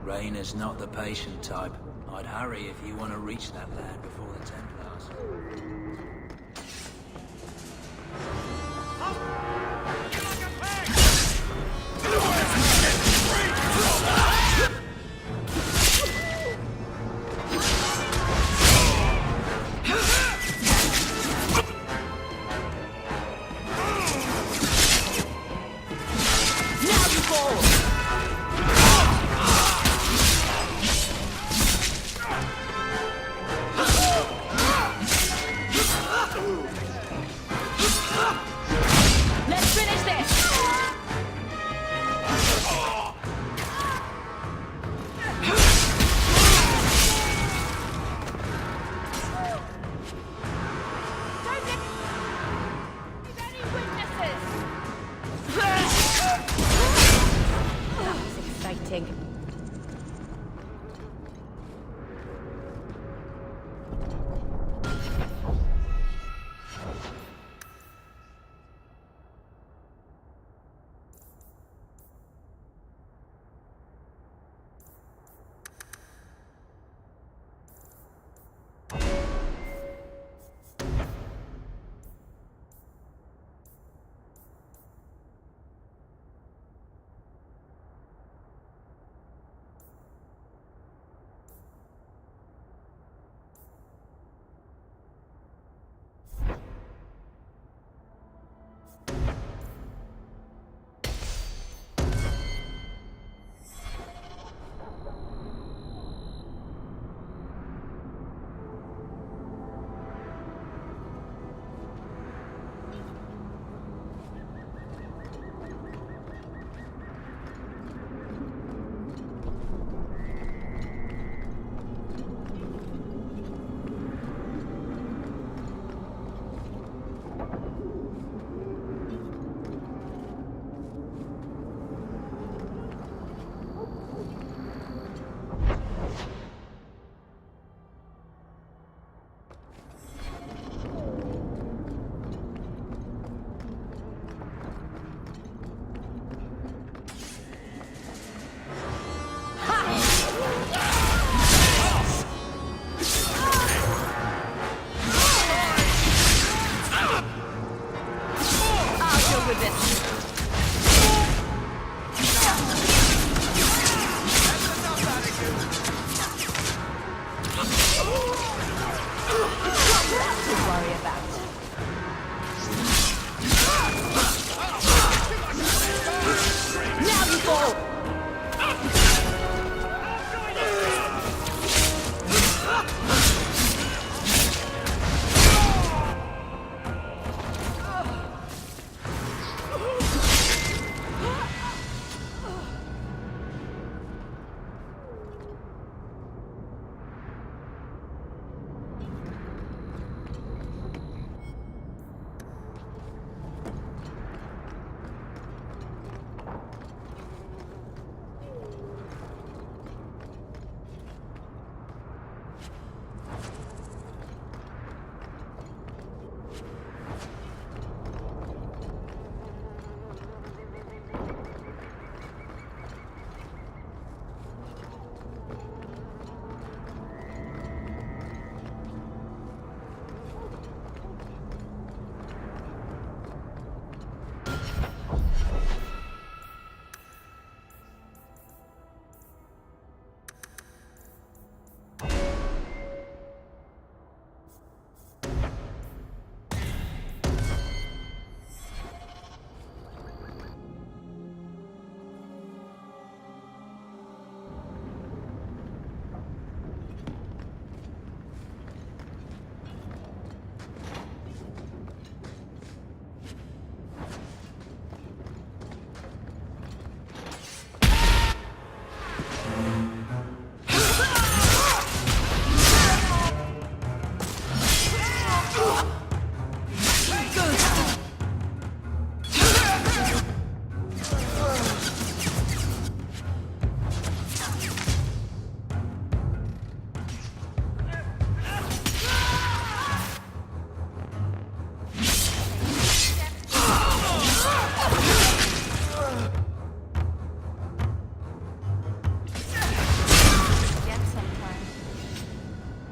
Rayner's not the patient type. I'd hurry if you want to reach that lad before the Templars.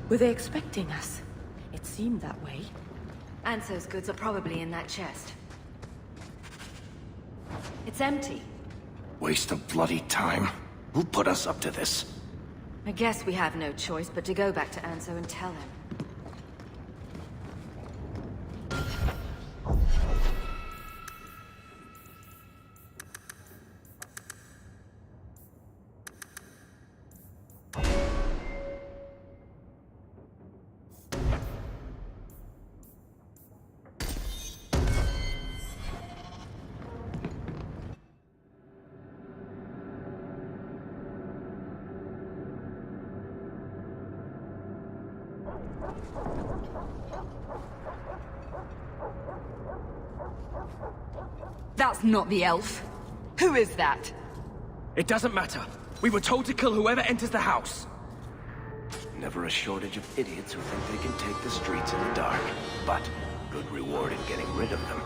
Were they expecting us? It seemed that way. Anso's goods are probably in that chest. It's empty. Waste of bloody time. Who put us up to this? I guess we have no choice but to go back to Anso and tell him. That's not the elf. Who is that? It doesn't matter. We were told to kill whoever enters the house. Never a shortage of idiots who think they can take the streets in the dark. But good reward in getting rid of them.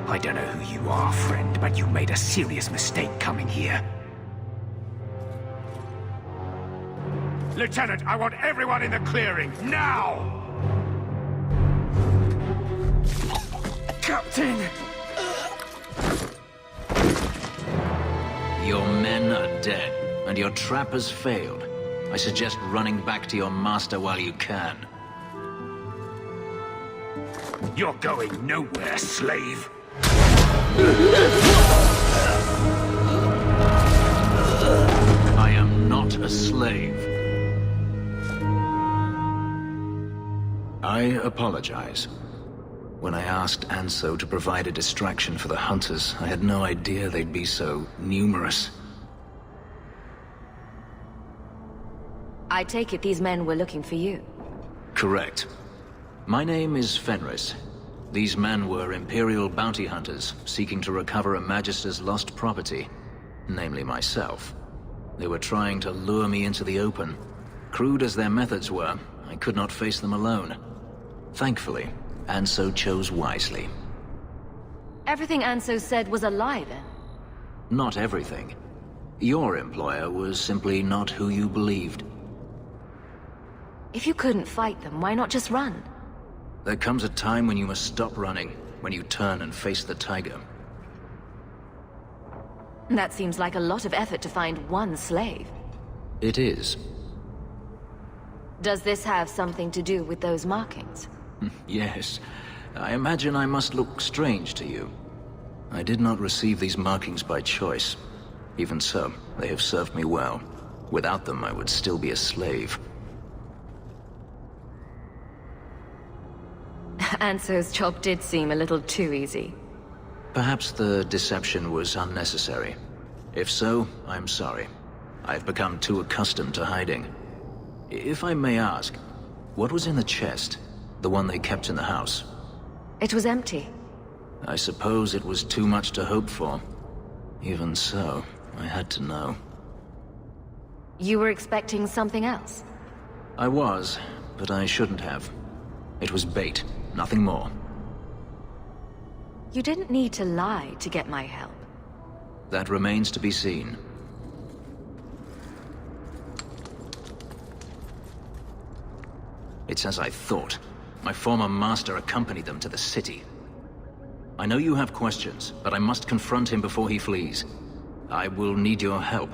I don't know who you are, friend, but you made a serious mistake coming here. Lieutenant, I want everyone in the clearing, now! Captain! Your men are dead, and your trap has failed. I suggest running back to your master while you can. You're going nowhere, slave! I am not a slave. I apologize. When I asked Anso to provide a distraction for the hunters, I had no idea they'd be so numerous. I take it these men were looking for you. Correct. My name is Fenris. These men were Imperial bounty hunters, seeking to recover a Magister's lost property, namely myself. They were trying to lure me into the open. Crude as their methods were, I could not face them alone. Thankfully, Anso chose wisely. Everything Anso said was a lie, then? Not everything. Your employer was simply not who you believed. If you couldn't fight them, why not just run? There comes a time when you must stop running, when you turn and face the tiger. That seems like a lot of effort to find one slave. It is. Does this have something to do with those markings? Yes. I imagine I must look strange to you. I did not receive these markings by choice. Even so, they have served me well. Without them, I would still be a slave. Anso's job did seem a little too easy. Perhaps the deception was unnecessary. If so, I'm sorry. I've become too accustomed to hiding. If I may ask, what was in the chest? The one they kept in the house? It was empty. I suppose it was too much to hope for. Even so, I had to know. You were expecting something else? I was, but I shouldn't have. It was bait, nothing more. You didn't need to lie to get my help. That remains to be seen. It's as I thought. My former master accompanied them to the city. I know you have questions, but I must confront him before he flees. I will need your help.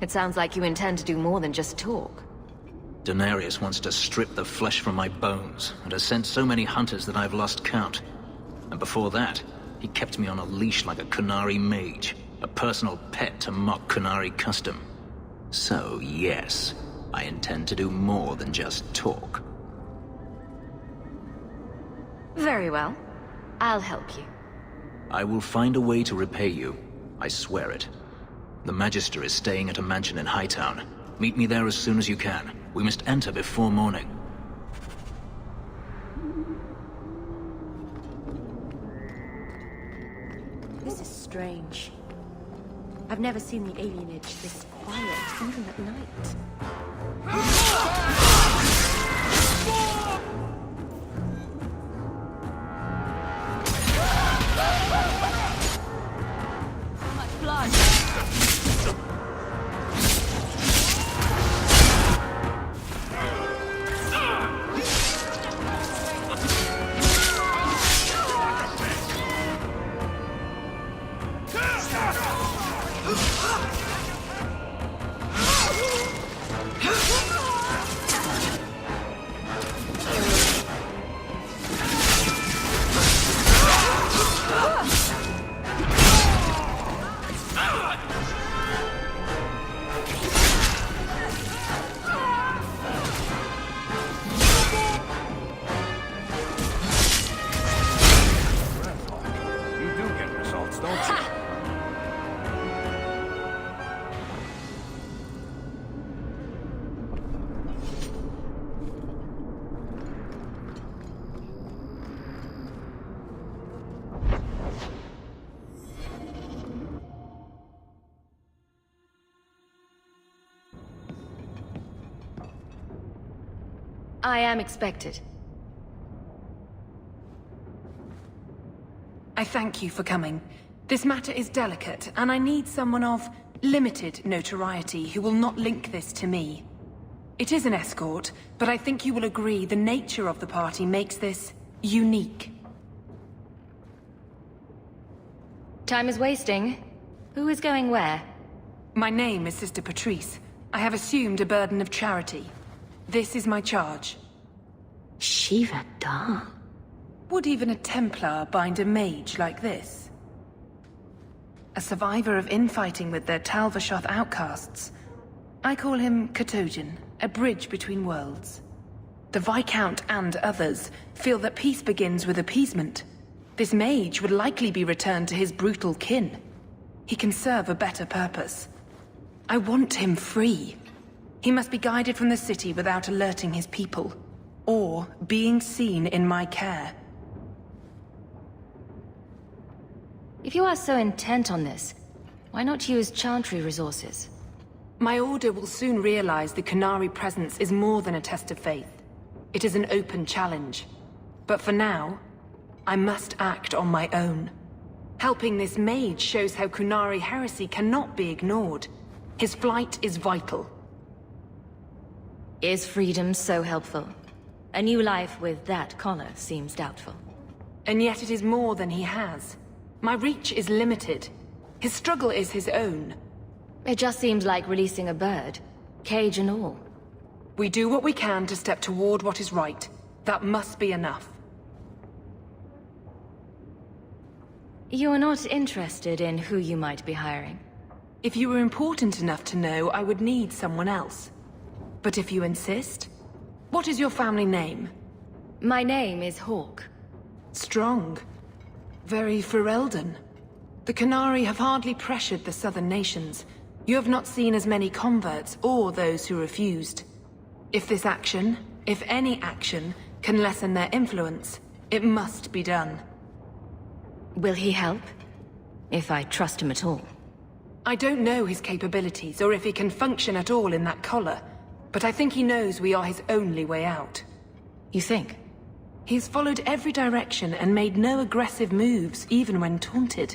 It sounds like you intend to do more than just talk. Daenerys wants to strip the flesh from my bones, and has sent so many hunters that I've lost count. And before that, he kept me on a leash like a Qunari mage, a personal pet to mock Qunari custom. So, yes, I intend to do more than just talk. Very well. I'll help you. I will find a way to repay you. I swear it. The Magister is staying at a mansion in Hightown. Meet me there as soon as you can. We must enter before morning. This is strange. I've never seen the alienage this quiet, even at night. So much blood. I am expected. I thank you for coming. This matter is delicate, and I need someone of limited notoriety who will not link this to me. It is an escort, but I think you will agree the nature of the party makes this unique. Time is wasting. Who is going where? My name is Sister Patrice. I have assumed a burden of charity. This is my charge. Shiva Da. Would even a Templar bind a mage like this? A survivor of infighting with their Talvashoth outcasts. I call him Katojan, a bridge between worlds. The Viscount and others feel that peace begins with appeasement. This mage would likely be returned to his brutal kin. He can serve a better purpose. I want him free. He must be guided from the city without alerting his people, or being seen in my care. If you are so intent on this, why not use Chantry resources? My order will soon realize the Qunari presence is more than a test of faith. It is an open challenge. But for now, I must act on my own. Helping this mage shows how Qunari heresy cannot be ignored. His flight is vital. Is freedom so helpful? A new life with that collar seems doubtful. And yet it is more than he has. My reach is limited. His struggle is his own. It just seems like releasing a bird, cage and all. We do what we can to step toward what is right. That must be enough. You are not interested in who you might be hiring? If you were important enough to know, I would need someone else. But if you insist, what is your family name? My name is Hawke. Strong. Very Ferelden. The Qunari have hardly pressured the southern nations. You have not seen as many converts or those who refused. If this action, if any action, can lessen their influence, it must be done. Will he help? If I trust him at all. I don't know his capabilities, or if he can function at all in that collar, but I think he knows we are his only way out. You think? He's followed every direction and made no aggressive moves, even when taunted.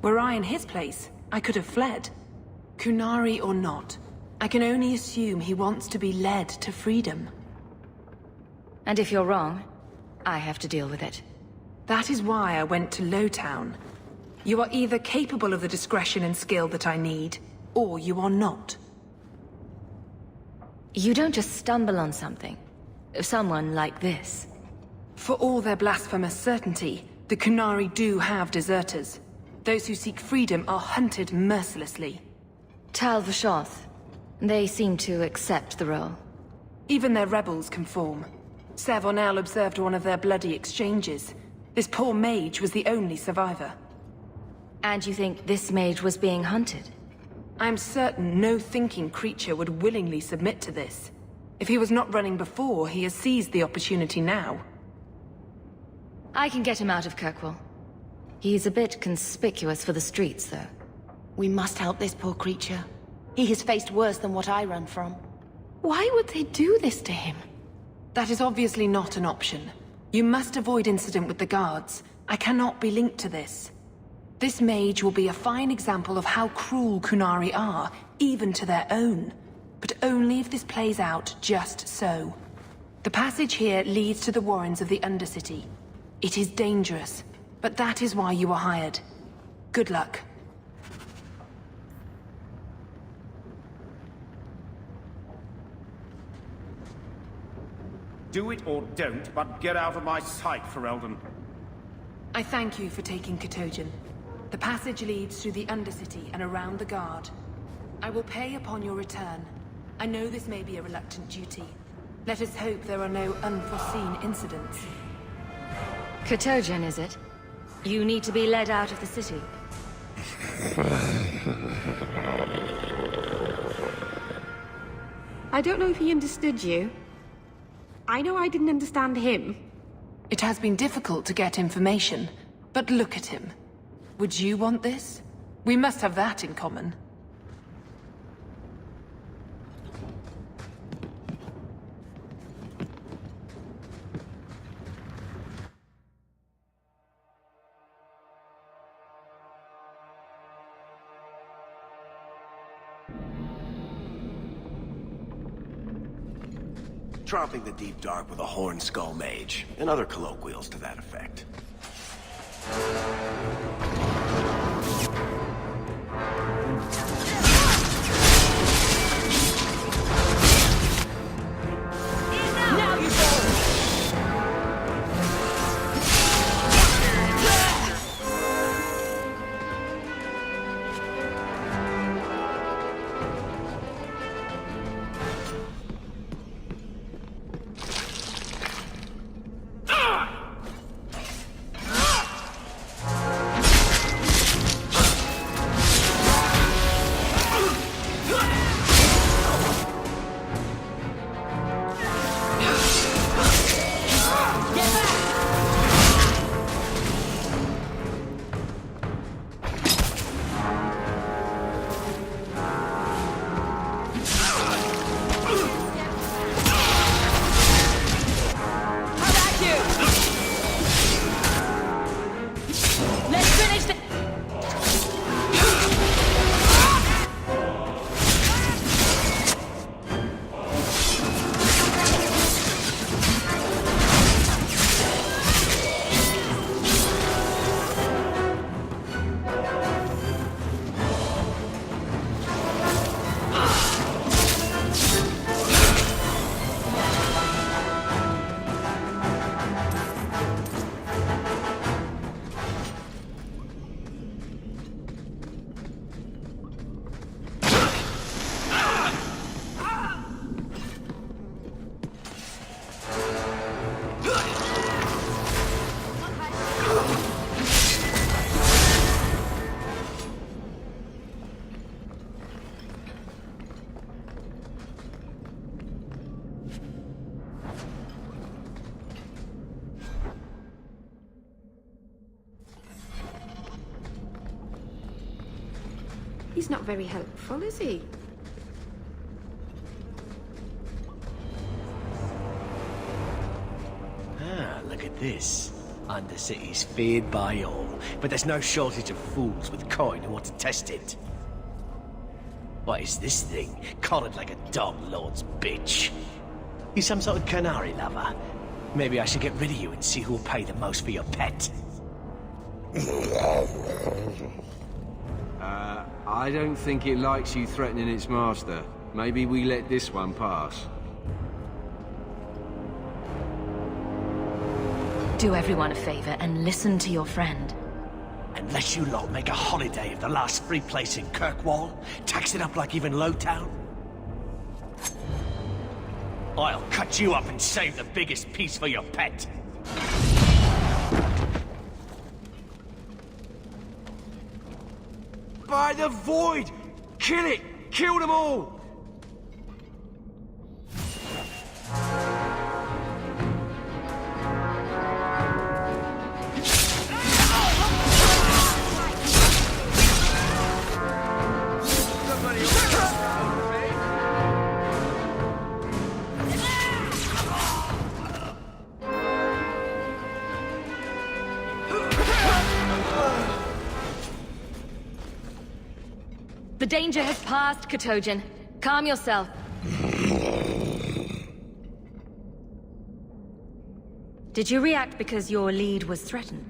Were I in his place, I could have fled. Kunari or not, I can only assume he wants to be led to freedom. And if you're wrong, I have to deal with it. That is why I went to Lowtown. You are either capable of the discretion and skill that I need, or you are not. You don't just stumble on something. Someone like this. For all their blasphemous certainty, the Kunari do have deserters. Those who seek freedom are hunted mercilessly. Tal Vashoth. They seem to accept the role. Even their rebels conform. Savonel observed one of their bloody exchanges. This poor mage was the only survivor. And you think this mage was being hunted? I'm certain no thinking creature would willingly submit to this. If he was not running before, he has seized the opportunity now. I can get him out of Kirkwall. He's a bit conspicuous for the streets, though. We must help this poor creature. He has faced worse than what I run from. Why would they do this to him? That is obviously not an option. You must avoid incident with the guards. I cannot be linked to this. This mage will be a fine example of how cruel Kunari are, even to their own. But only if this plays out just so. The passage here leads to the warrens of the Undercity. It is dangerous, but that is why you were hired. Good luck. Do it or don't, but get out of my sight, Ferelden. I thank you for taking Katojan. The passage leads through the Undercity and around the Guard. I will pay upon your return. I know this may be a reluctant duty. Let us hope there are no unforeseen incidents. Katojan, is it? You need to be led out of the city. I don't know if he understood you. I know I didn't understand him. It has been difficult to get information, but look at him. Would you want this? We must have that in common. Tromping the deep dark with a horn skull mage, and other colloquials to that effect. He's not very helpful, is he? Ah, look at this. Undercity's feared by all, but there's no shortage of fools with coin who want to test it. What is this thing? Collared like a dog lord's bitch. You some sort of canary lover? Maybe I should get rid of you and see who'll pay the most for your pet. I don't think it likes you threatening its master. Maybe we let this one pass. Do everyone a favor and listen to your friend. Unless you lot make a holiday of the last free place in Kirkwall, tax it up like even Lowtown, I'll cut you up and save the biggest piece for your pet. By the void! Kill it! Kill them all! The danger has passed, Katojan. Calm yourself. Did you react because your lead was threatened?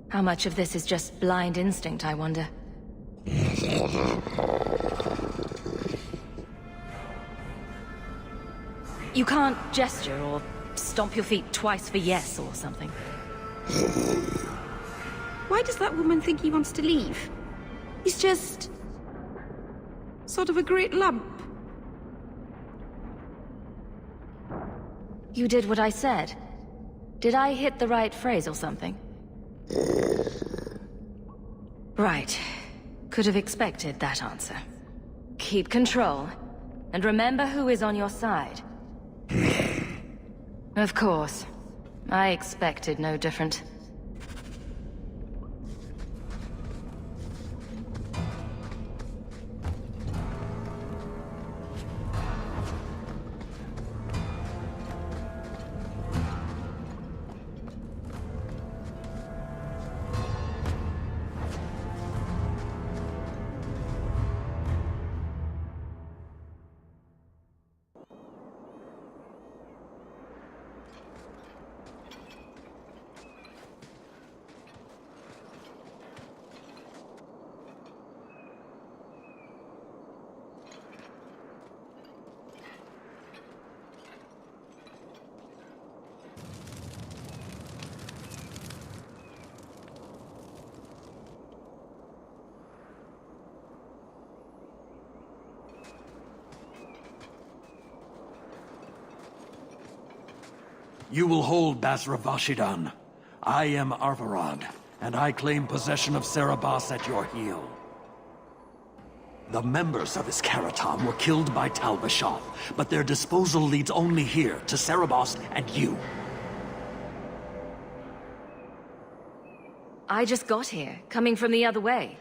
How much of this is just blind instinct, I wonder? You can't gesture or stomp your feet twice for yes or something. Why does that woman think he wants to leave? He's just... sort of a great lump. You did what I said. Did I hit the right phrase or something? Right. Could have expected that answer. Keep control, and remember who is on your side. Of course. I expected no different. You will hold Basra Vashidan. I am Arvarad, and I claim possession of Serabas at your heel. The members of Iskaratam were killed by Tal Vashoth, but their disposal leads only here, to Serabas and you. I just got here, coming from the other way.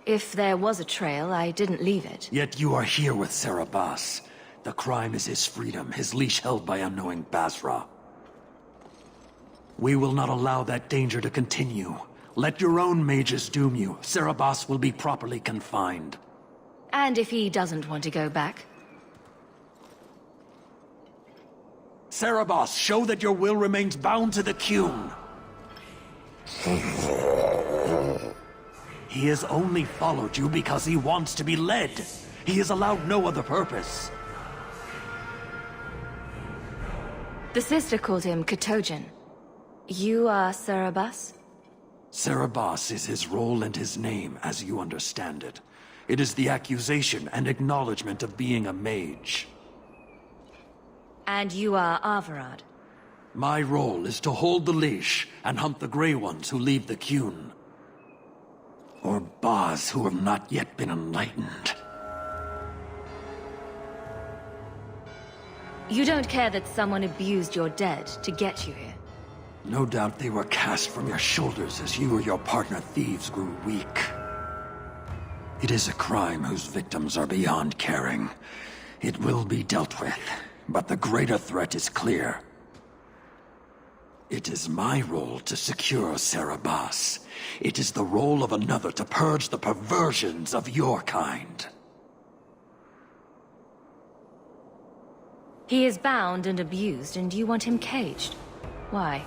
If there was a trail, I didn't leave it. Yet you are here with Serabas. The crime is his freedom, his leash held by unknowing Basra. We will not allow that danger to continue. Let your own mages doom you. Serabas will be properly confined. And if he doesn't want to go back? Serabas, show that your will remains bound to the Qun. He has only followed you because he wants to be led. He has allowed no other purpose. The sister called him Katojan. You are Serabas? Serabas is his role and his name, as you understand it. It is the accusation and acknowledgement of being a mage. And you are Arvarad? My role is to hold the leash and hunt the Grey Ones who leave the Qun. Or Baz who have not yet been enlightened. You don't care that someone abused your dead to get you here? No doubt they were cast from your shoulders as you or your partner thieves grew weak. It is a crime whose victims are beyond caring. It will be dealt with, but the greater threat is clear. It is my role to secure Cerebas. It is the role of another to purge the perversions of your kind. He is bound and abused, and you want him caged. Why?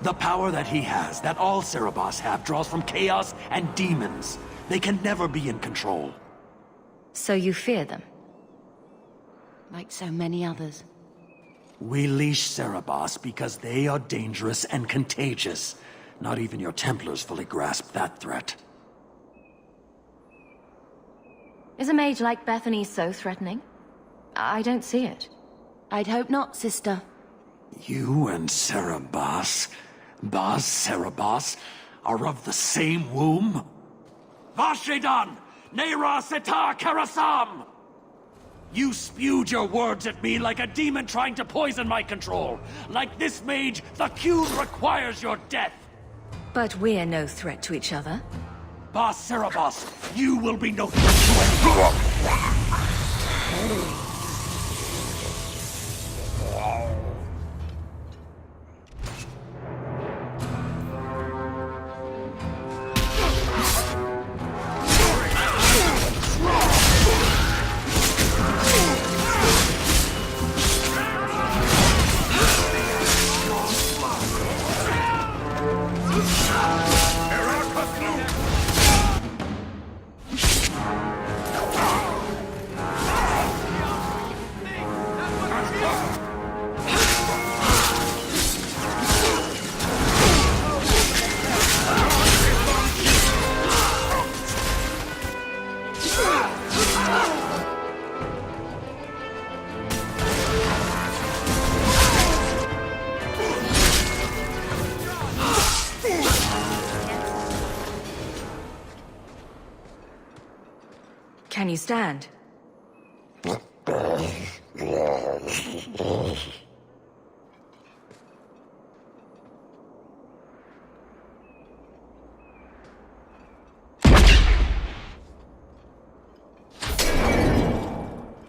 The power that he has, that all Cerebas have, draws from chaos and demons. They can never be in control. So you fear them? Like so many others. We leash Cerebas because they are dangerous and contagious. Not even your Templars fully grasp that threat. Is a mage like Bethany so threatening? I don't see it. I'd hope not, sister. You and Cerebas, Bas Cerebas, are of the same womb? Vashidan! Neira Setar Karasam! You spewed your words at me like a demon trying to poison my control. Like this mage, the Qun requires your death. But we're no threat to each other. Bas Cerebas, you will be no threat to anyone. Can you stand?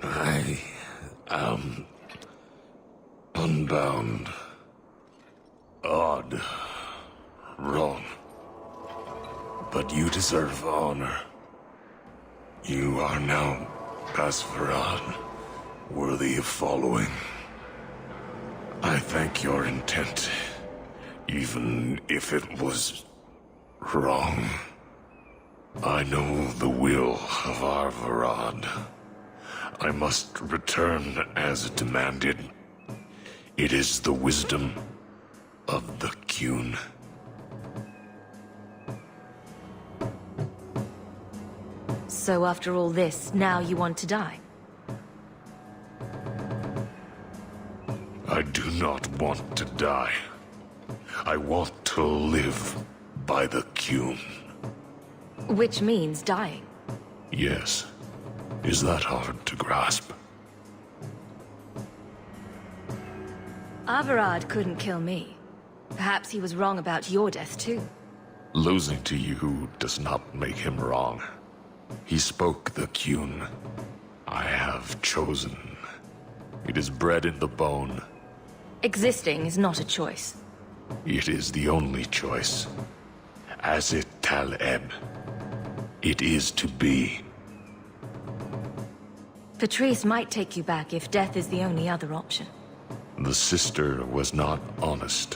I am unbound. Odd. Wrong. But you deserve honor. You are now Basvarad, worthy of following. I thank your intent, even if it was wrong. I know the will of Arvarad. I must return as demanded. It is the wisdom of the Qun. So after all this, now you want to die? I do not want to die. I want to live by the Qun. Which means dying. Yes. Is that hard to grasp? Arvarad couldn't kill me. Perhaps he was wrong about your death too. Losing to you does not make him wrong. He spoke the Qun. I have chosen. It is bred in the bone. Existing is not a choice. It is the only choice. As it Taleb. It is to be. Patrice might take you back if death is the only other option. The sister was not honest.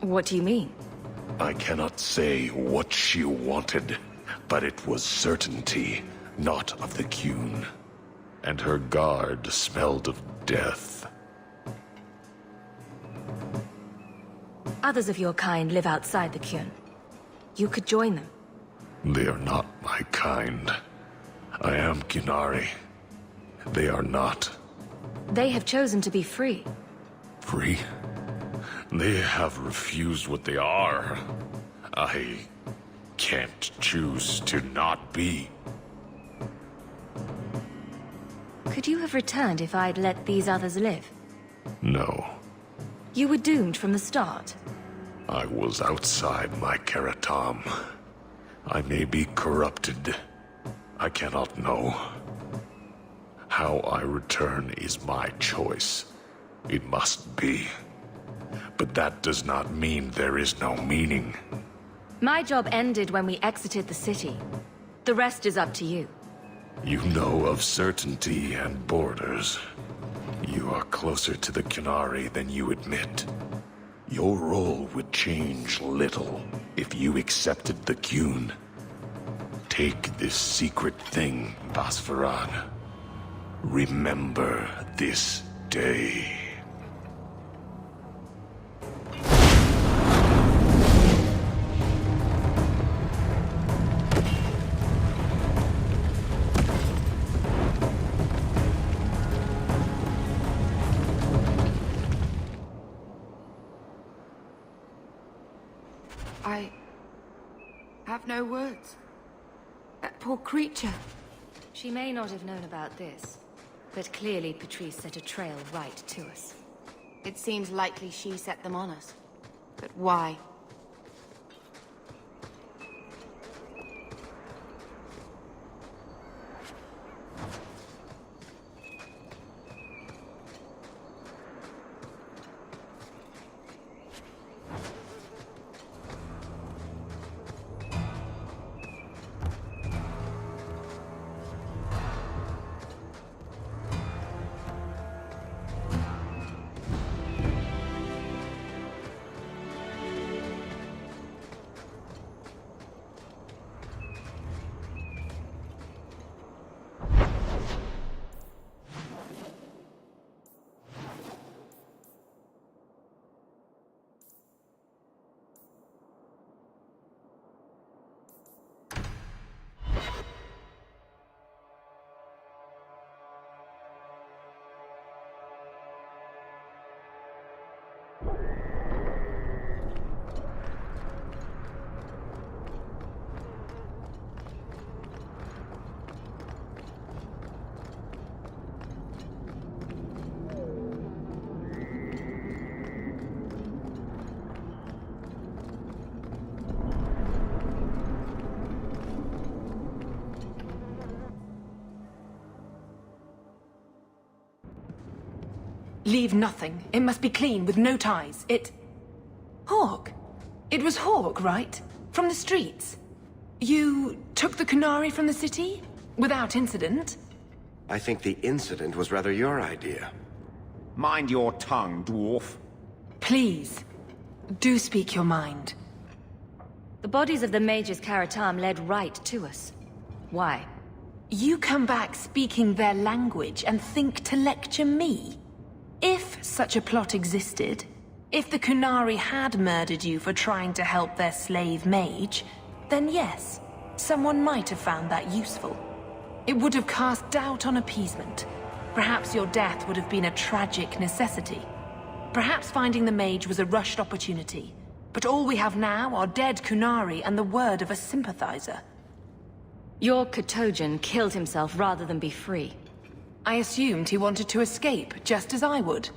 What do you mean? I cannot say what she wanted, but it was certainty, not of the Qun. And her guard smelled of death. Others of your kind live outside the Qun. You could join them. They are not my kind. I am Qunari. They are not. They have chosen to be free. Free? They have refused what they are. I can't choose to not be. Could you have returned if I'd let these others live? No. You were doomed from the start. I was outside my Keratam. I may be corrupted. I cannot know. How I return is my choice. It must be. But that does not mean there is no meaning. My job ended when we exited the city. The rest is up to you. You know of certainty and borders. You are closer to the Qunari than you admit. Your role would change little if you accepted the Qun. Take this secret thing, Basfarad. Remember this day. I have no words. That poor creature. She may not have known about this, but clearly Patrice set a trail right to us. It seems likely she set them on us. But why? Leave nothing. It must be clean, with no ties. Hawk. It was Hawk, right? From the streets. You took the Qunari from the city? Without incident? I think the incident was rather your idea. Mind your tongue, dwarf. Please, do speak your mind. The bodies of the mages Karatam led right to us. Why? You come back speaking their language and think to lecture me? If such a plot existed, if the Qunari had murdered you for trying to help their slave mage, then yes, someone might have found that useful. It would have cast doubt on appeasement. Perhaps your death would have been a tragic necessity. Perhaps finding the mage was a rushed opportunity. But all we have now are dead Qunari and the word of a sympathizer. Your Katojan killed himself rather than be free. I assumed he wanted to escape, just as I would.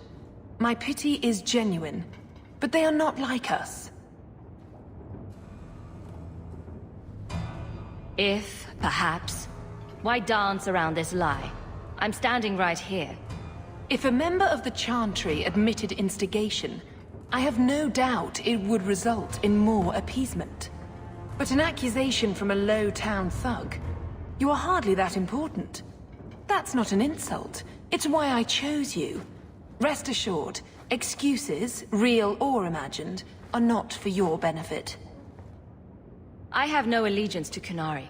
My pity is genuine, but they are not like us. If, perhaps, why dance around this lie? I'm standing right here. If a member of the Chantry admitted instigation, I have no doubt it would result in more appeasement. But an accusation from a low-town thug? You are hardly that important. That's not an insult. It's why I chose you. Rest assured, excuses, real or imagined, are not for your benefit. I have no allegiance to Qunari.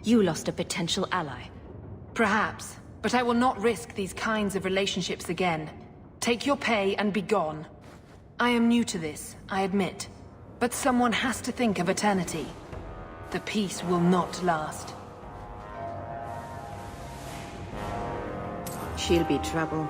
You lost a potential ally. Perhaps, but I will not risk these kinds of relationships again. Take your pay and be gone. I am new to this, I admit. But someone has to think of eternity. The peace will not last. She'll be trouble.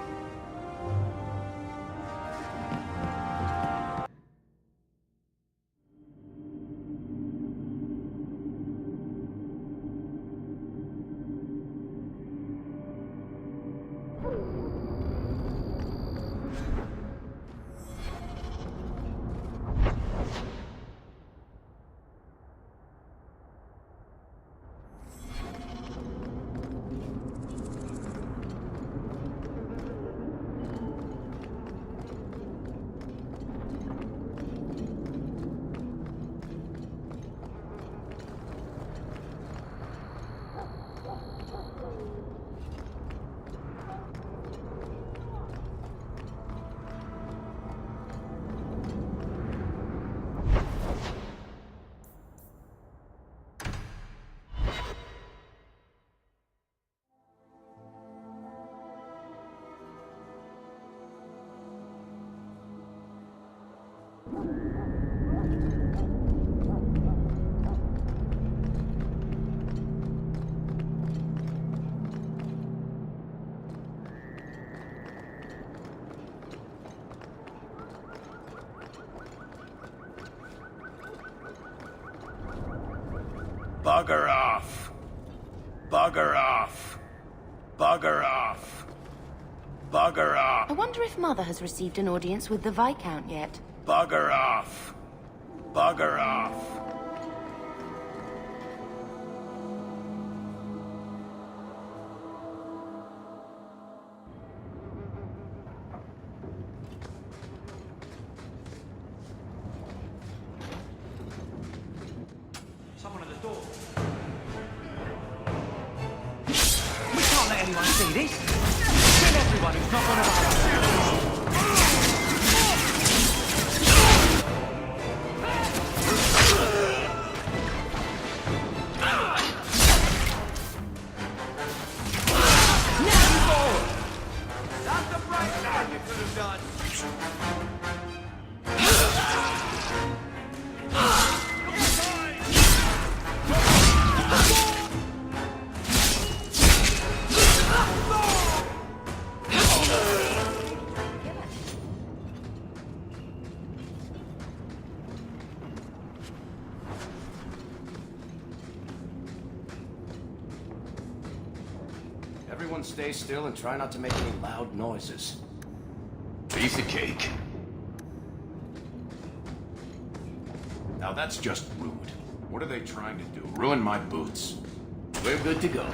Bugger off. Bugger off. Bugger off. Bugger off. I wonder if Mother has received an audience with the Viscount yet. Bugger off. Bugger off. Someone at the door. We can't let anyone see this. Kill everyone who's not one of us. That's the right thing you could have done. Everyone stay still and try not to make any loud noises. Piece of cake. Now that's just rude. What are they trying to do? Ruin my boots? We're good to go.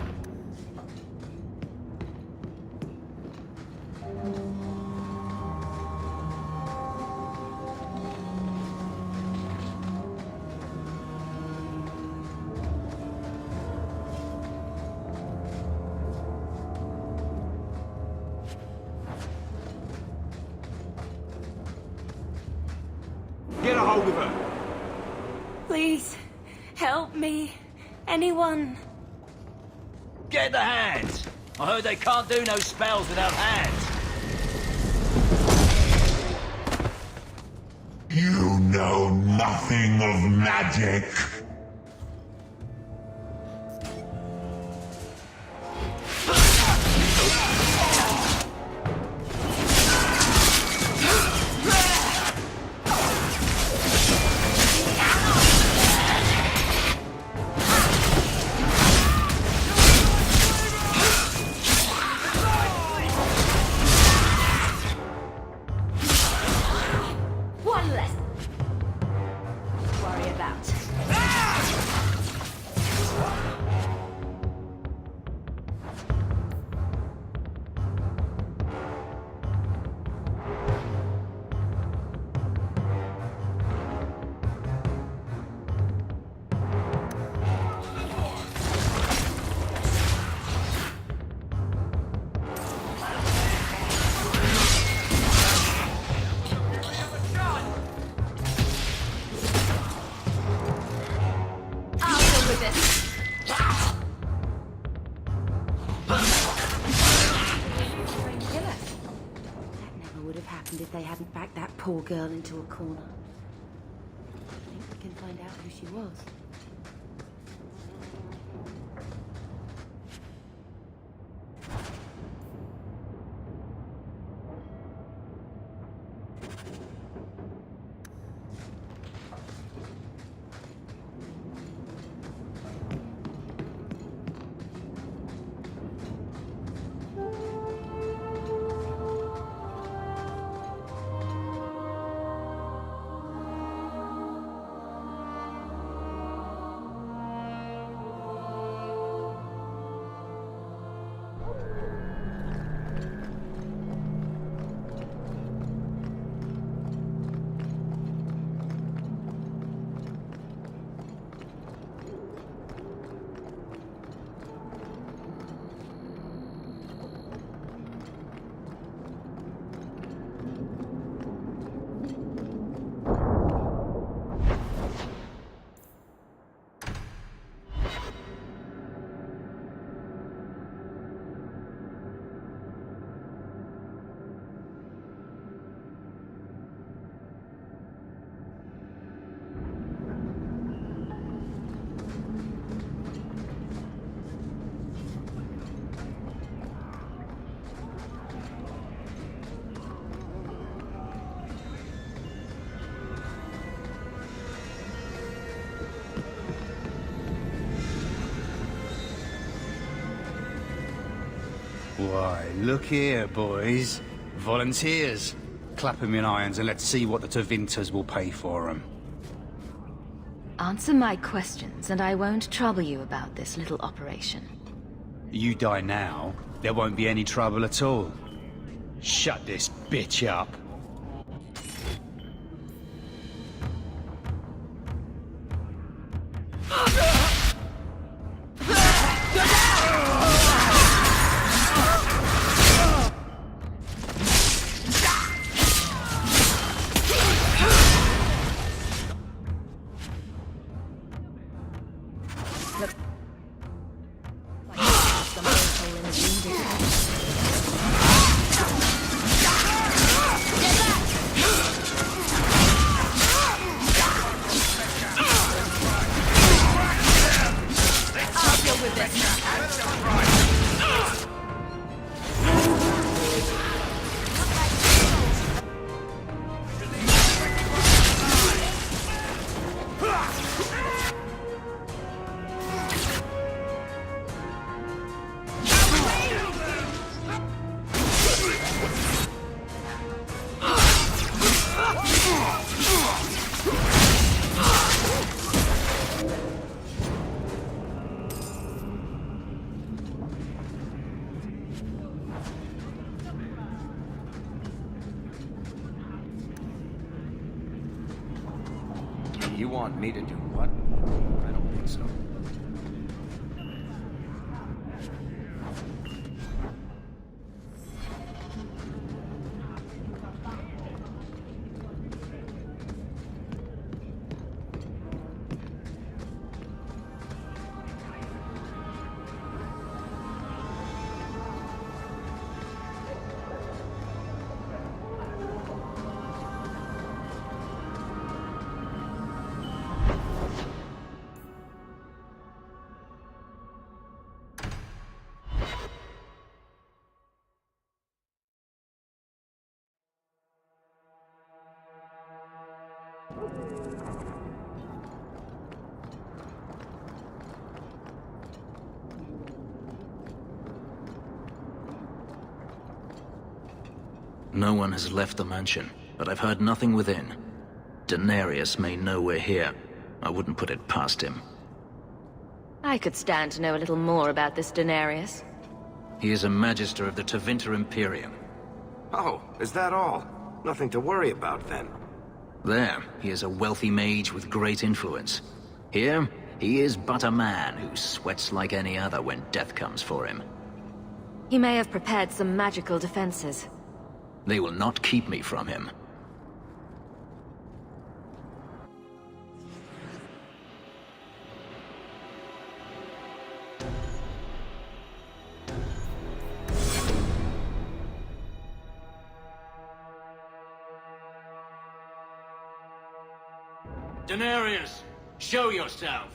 Get a hold of her. Please, help me. Anyone. Get the hands! I heard they can't do no spells without hands. You know nothing of magic. One less. Worry about. I'll deal with this. Killer. That never would have happened if they hadn't backed that poor girl into a corner. I think we can find out who she was. Why, look here, boys. Volunteers. Clap 'em in irons and let's see what the Tevinters will pay for 'em. Answer my questions, and I won't trouble you about this little operation. You die now, there won't be any trouble at all. Shut this bitch up. You want me to do what? I don't think so. No one has left the mansion, but I've heard nothing within. Denarius may know we're here. I wouldn't put it past him. I could stand to know a little more about this Denarius. He is a Magister of the Tevinter Imperium. Oh, is that all? Nothing to worry about then. There, he is a wealthy mage with great influence. Here, he is but a man who sweats like any other when death comes for him. He may have prepared some magical defenses. They will not keep me from him. Denarius, show yourself!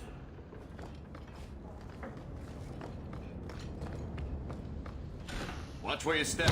Watch where you step.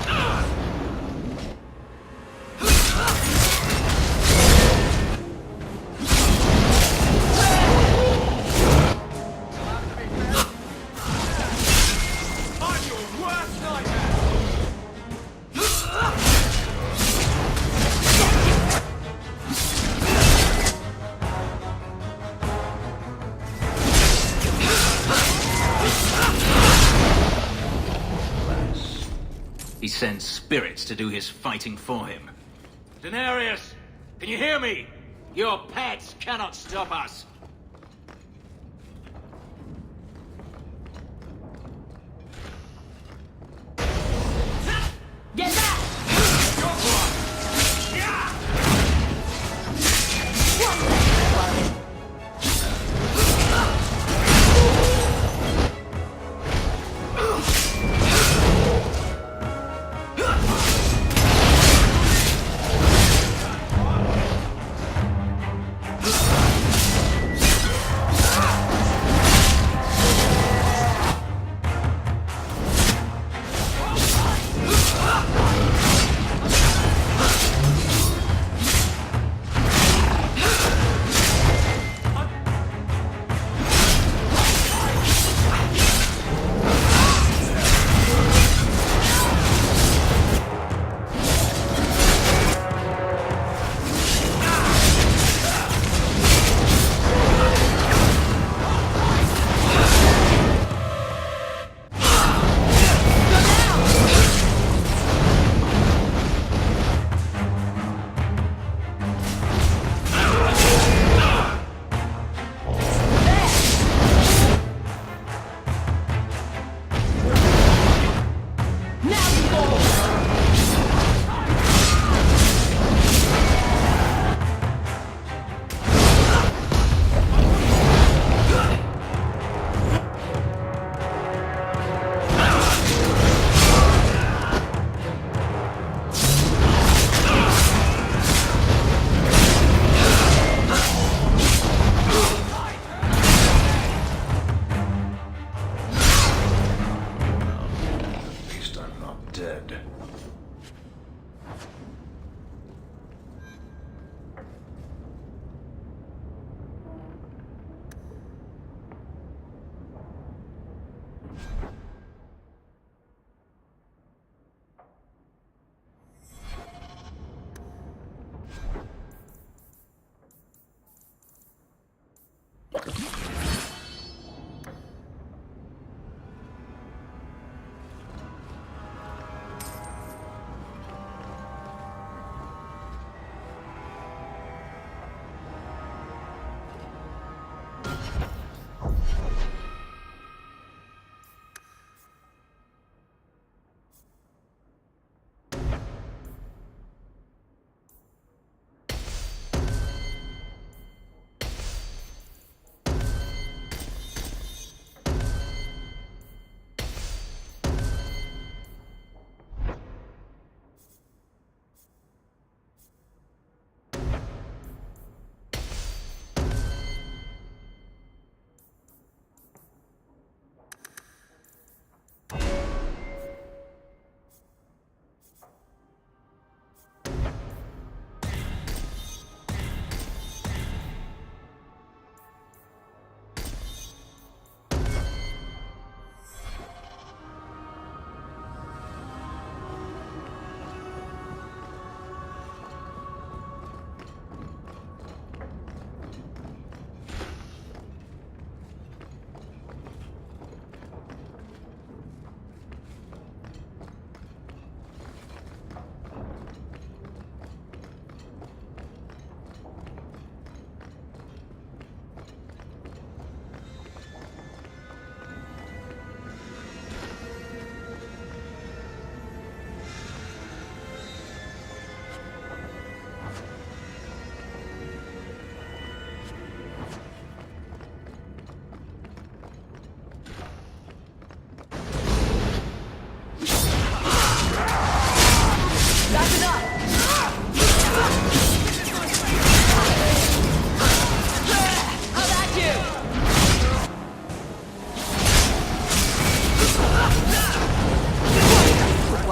He sends spirits to do his fighting for him. Denarius, can you hear me? Your pets cannot stop us. Get back!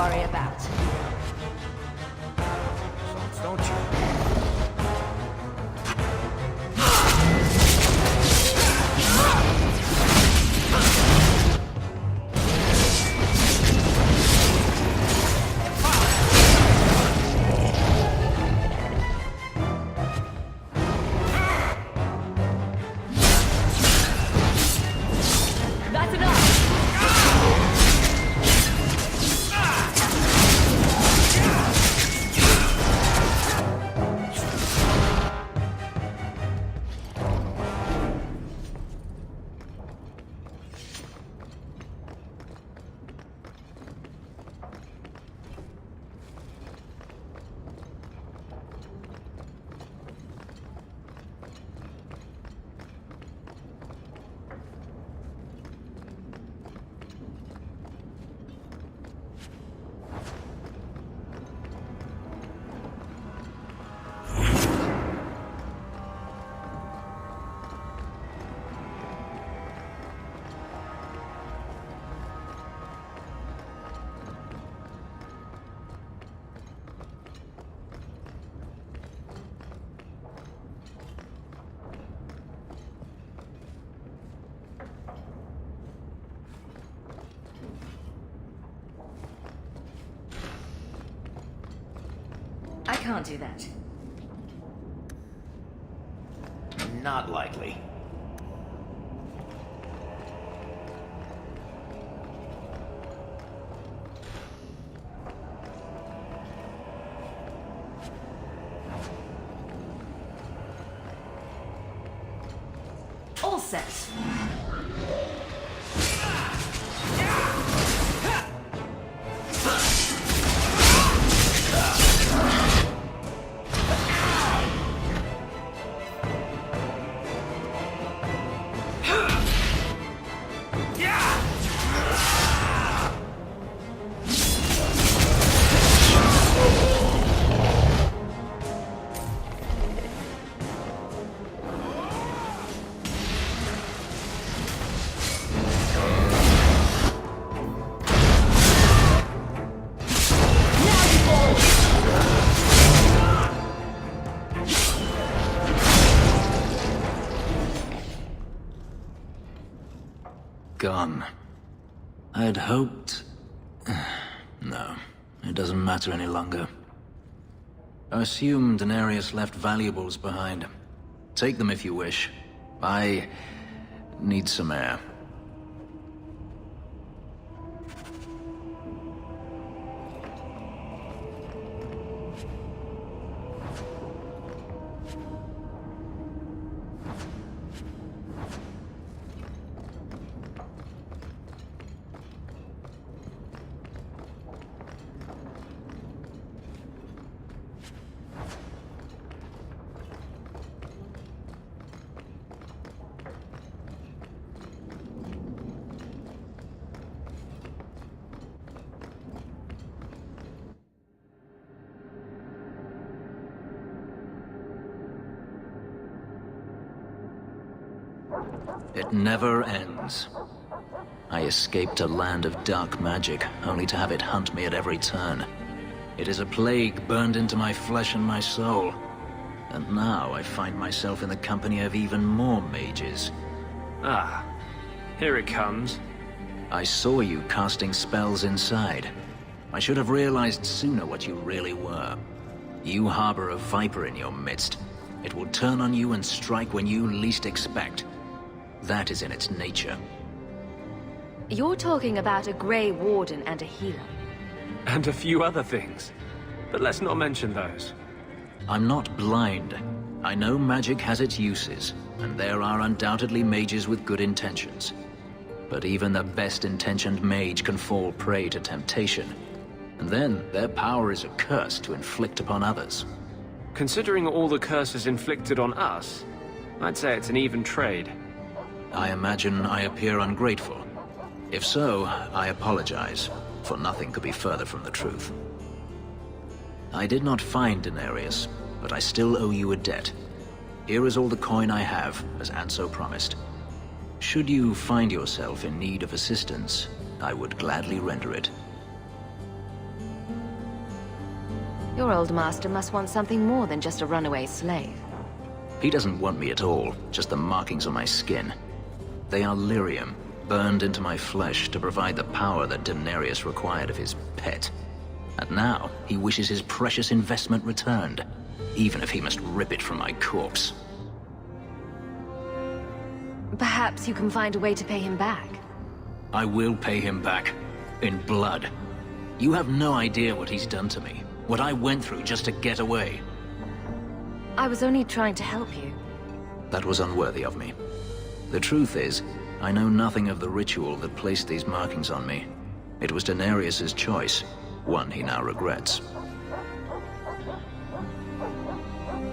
worry about. Don't you? That's enough! I can't do that. Not likely. All set. Gone. I'd hoped... No, it doesn't matter any longer. I assume Denarius left valuables behind. Take them if you wish. I need some air. It never ends. I escaped a land of dark magic, only to have it hunt me at every turn. It is a plague burned into my flesh and my soul. And now I find myself in the company of even more mages. Ah, here it comes. I saw you casting spells inside. I should have realized sooner what you really were. You harbor a viper in your midst. It will turn on you and strike when you least expect. That is in its nature. You're talking about a Grey Warden and a healer. And a few other things. But let's not mention those. I'm not blind. I know magic has its uses, and there are undoubtedly mages with good intentions. But even the best-intentioned mage can fall prey to temptation. And then their power is a curse to inflict upon others. Considering all the curses inflicted on us, I'd say it's an even trade. I imagine I appear ungrateful. If so, I apologize, for nothing could be further from the truth. I did not find Denarius, but I still owe you a debt. Here is all the coin I have, as Anso promised. Should you find yourself in need of assistance, I would gladly render it. Your old master must want something more than just a runaway slave. He doesn't want me at all, just the markings on my skin. They are lyrium, burned into my flesh to provide the power that Daenerys required of his pet. And now, he wishes his precious investment returned, even if he must rip it from my corpse. Perhaps you can find a way to pay him back. I will pay him back. In blood. You have no idea what he's done to me. What I went through just to get away. I was only trying to help you. That was unworthy of me. The truth is, I know nothing of the ritual that placed these markings on me. It was Daenerys' choice, one he now regrets.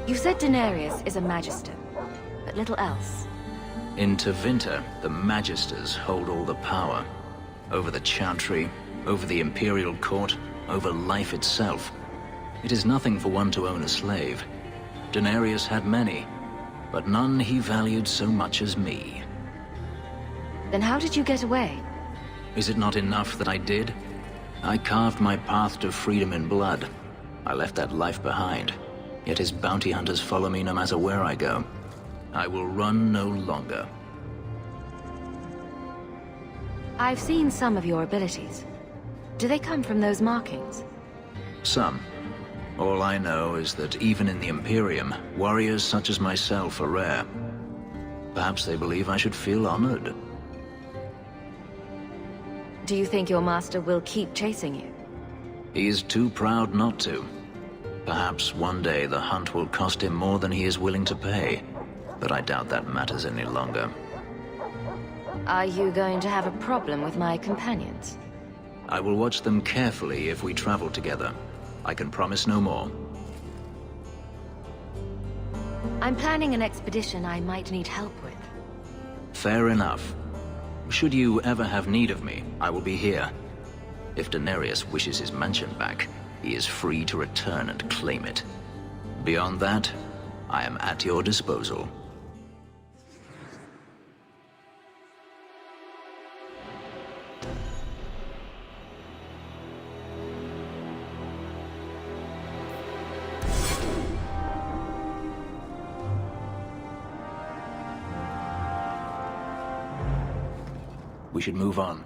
You said Daenerys is a Magister, but little else. In Tevinter, the Magisters hold all the power. Over the Chantry, over the Imperial Court, over life itself. It is nothing for one to own a slave. Daenerys had many, but none he valued so much as me. Then how did you get away? Is it not enough that I did? I carved my path to freedom in blood. I left that life behind. Yet his bounty hunters follow me no matter where I go. I will run no longer. I've seen some of your abilities. Do they come from those markings? Some. All I know is that even in the Imperium, warriors such as myself are rare. Perhaps they believe I should feel honored. Do you think your master will keep chasing you? He is too proud not to. Perhaps one day the hunt will cost him more than he is willing to pay. But I doubt that matters any longer. Are you going to have a problem with my companions? I will watch them carefully if we travel together. I can promise no more. I'm planning an expedition I might need help with. Fair enough. Should you ever have need of me, I will be here. If Daenerys wishes his mansion back, he is free to return and claim it. Beyond that, I am at your disposal. We should move on.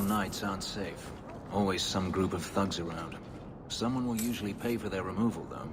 Nights aren't safe. Always some group of thugs around. Someone will usually pay for their removal, though.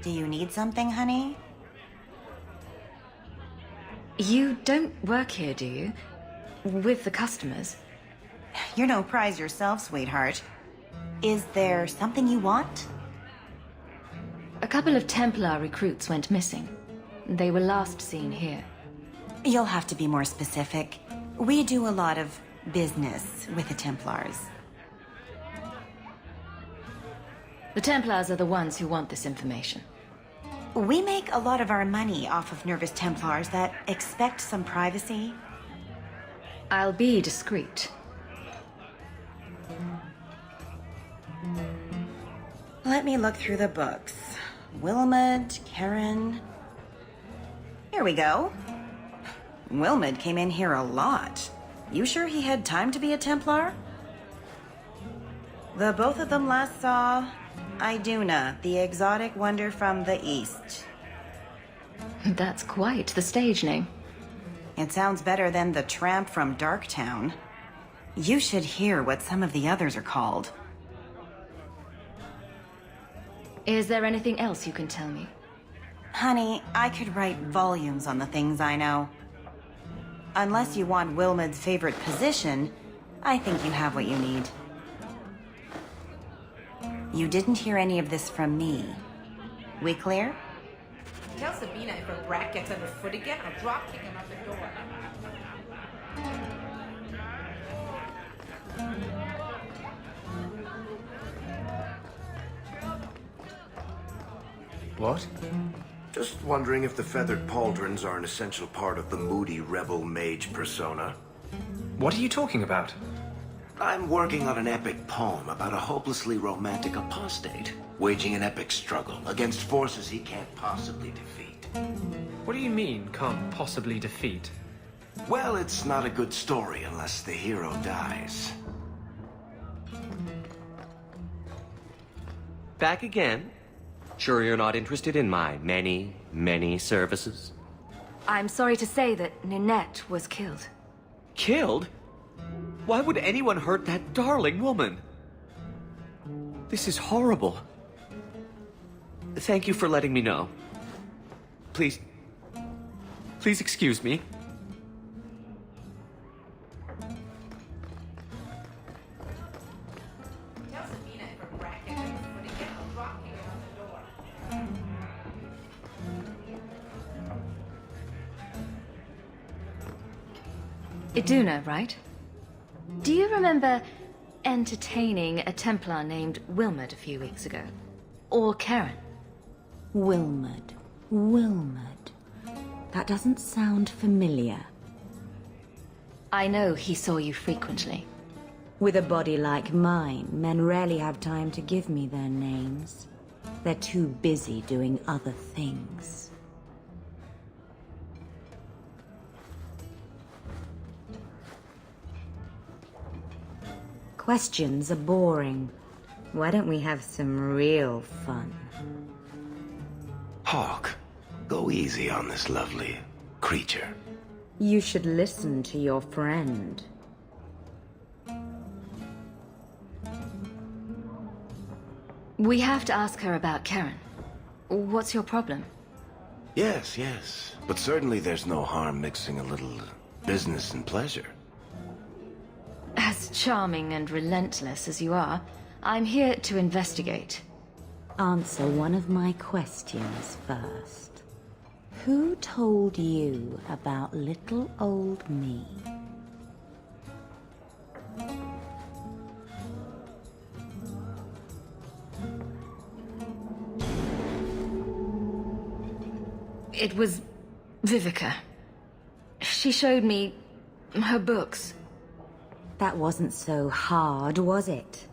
Do you need something, honey? You don't work here, do you? With the customers? You're no prize yourself, sweetheart. Is there something you want? A couple of Templar recruits went missing. They were last seen here. You'll have to be more specific. We do a lot of business with the Templars. The Templars are the ones who want this information. We make a lot of our money off of nervous Templars that expect some privacy. I'll be discreet. Let me look through the books. Wilmot, Karen... Here we go. Wilmot came in here a lot. You sure he had time to be a Templar? The both of them last saw Iduna, the exotic wonder from the East. That's quite the stage name. It sounds better than the tramp from Darktown. You should hear what some of the others are called. Is there anything else you can tell me? Honey, I could write volumes on the things I know. Unless you want Wilmot's favorite position, I think you have what you need. You didn't hear any of this from me. We clear? Tell Sabina if her brat gets underfoot again, I'll drop kick him out the door. What? Just wondering if the feathered pauldrons are an essential part of the moody rebel mage persona. What are you talking about? I'm working on an epic poem about a hopelessly romantic apostate, waging an epic struggle against forces he can't possibly defeat. What do you mean, can't possibly defeat? Well, it's not a good story unless the hero dies. Back again? Sure you're not interested in my many, many services? I'm sorry to say that Ninette was killed. Killed? Why would anyone hurt that darling woman? This is horrible. Thank you for letting me know. Please excuse me. Tell Sabina if her brat gets underfoot again, I'll drop kick him out the door. Iduna, right? Do you remember entertaining a Templar named Wilmot a few weeks ago? Or Karen? Wilmot. That doesn't sound familiar. I know he saw you frequently. With a body like mine, men rarely have time to give me their names. They're too busy doing other things. Questions are boring. Why don't we have some real fun? Hawk, go easy on this lovely creature. You should listen to your friend. We have to ask her about Karen. What's your problem? Yes. But certainly there's no harm mixing a little business and pleasure. As charming and relentless as you are, I'm here to investigate. Answer one of my questions first. Who told you about little old me? It was Vivica. She showed me her books. That wasn't so hard, was it?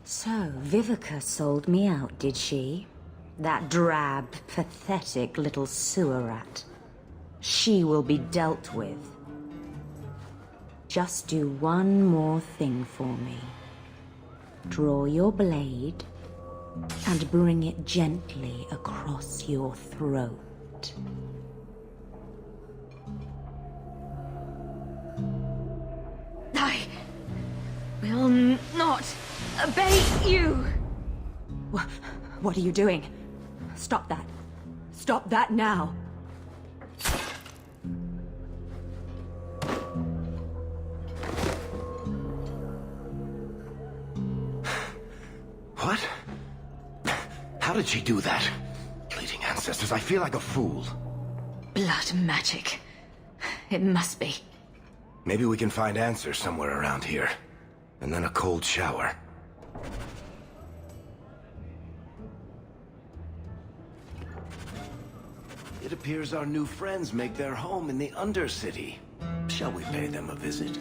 So, Vivica sold me out, did she? That drab, pathetic little sewer rat. She will be dealt with. Just do one more thing for me. Draw your blade and bring it gently across your throat. I will not obey you! What are you doing? Stop that. Stop that now! did she do that? Bleeding ancestors, I feel like a fool. Blood magic. It must be. Maybe we can find answers somewhere around here. And then a cold shower. It appears our new friends make their home in the Undercity. Shall we pay them a visit?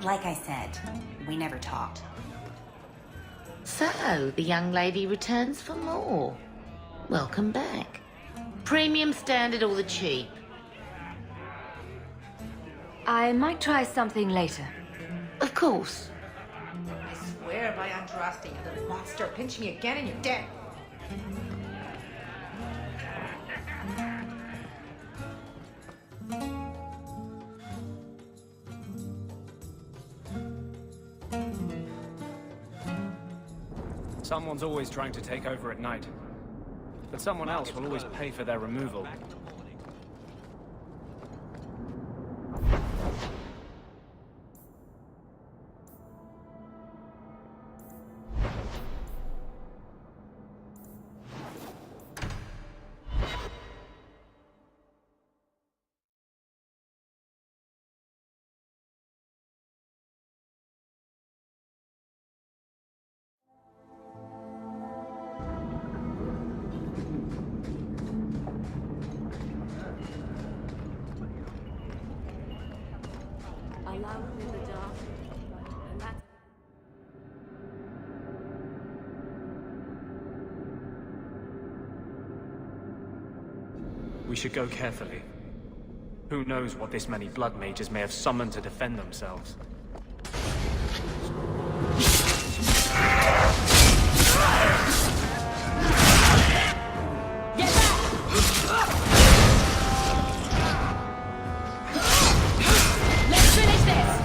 Like I said, we never talked. So, the young lady returns for more. Welcome back. Premium, standard, or the cheap? I might try something later. Of course. I swear by Andraste, you little monster. Pinch me again and you're dead. Someone's always trying to take over at night. But someone else will always pay for their removal. We should go carefully. Who knows what this many blood mages may have summoned to defend themselves. Let's finish this!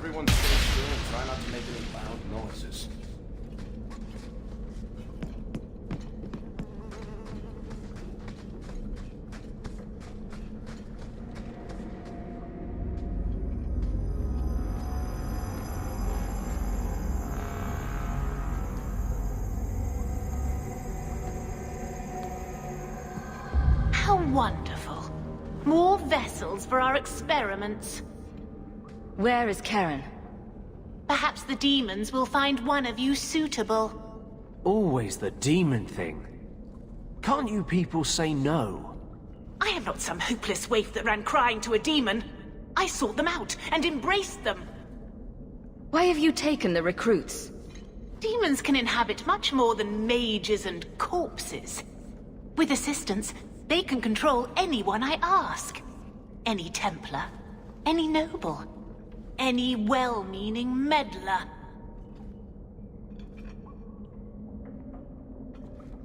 Everyone stay still and try not to make any loud noises. How wonderful. More vessels for our experiments. Where is Karen? Perhaps the demons will find one of you suitable. Always the demon thing. Can't you people say no? I am not some hopeless waif that ran crying to a demon. I sought them out and embraced them. Why have you taken the recruits? Demons can inhabit much more than mages and corpses. With assistance, they can control anyone I ask. Any Templar, any noble, any well-meaning meddler.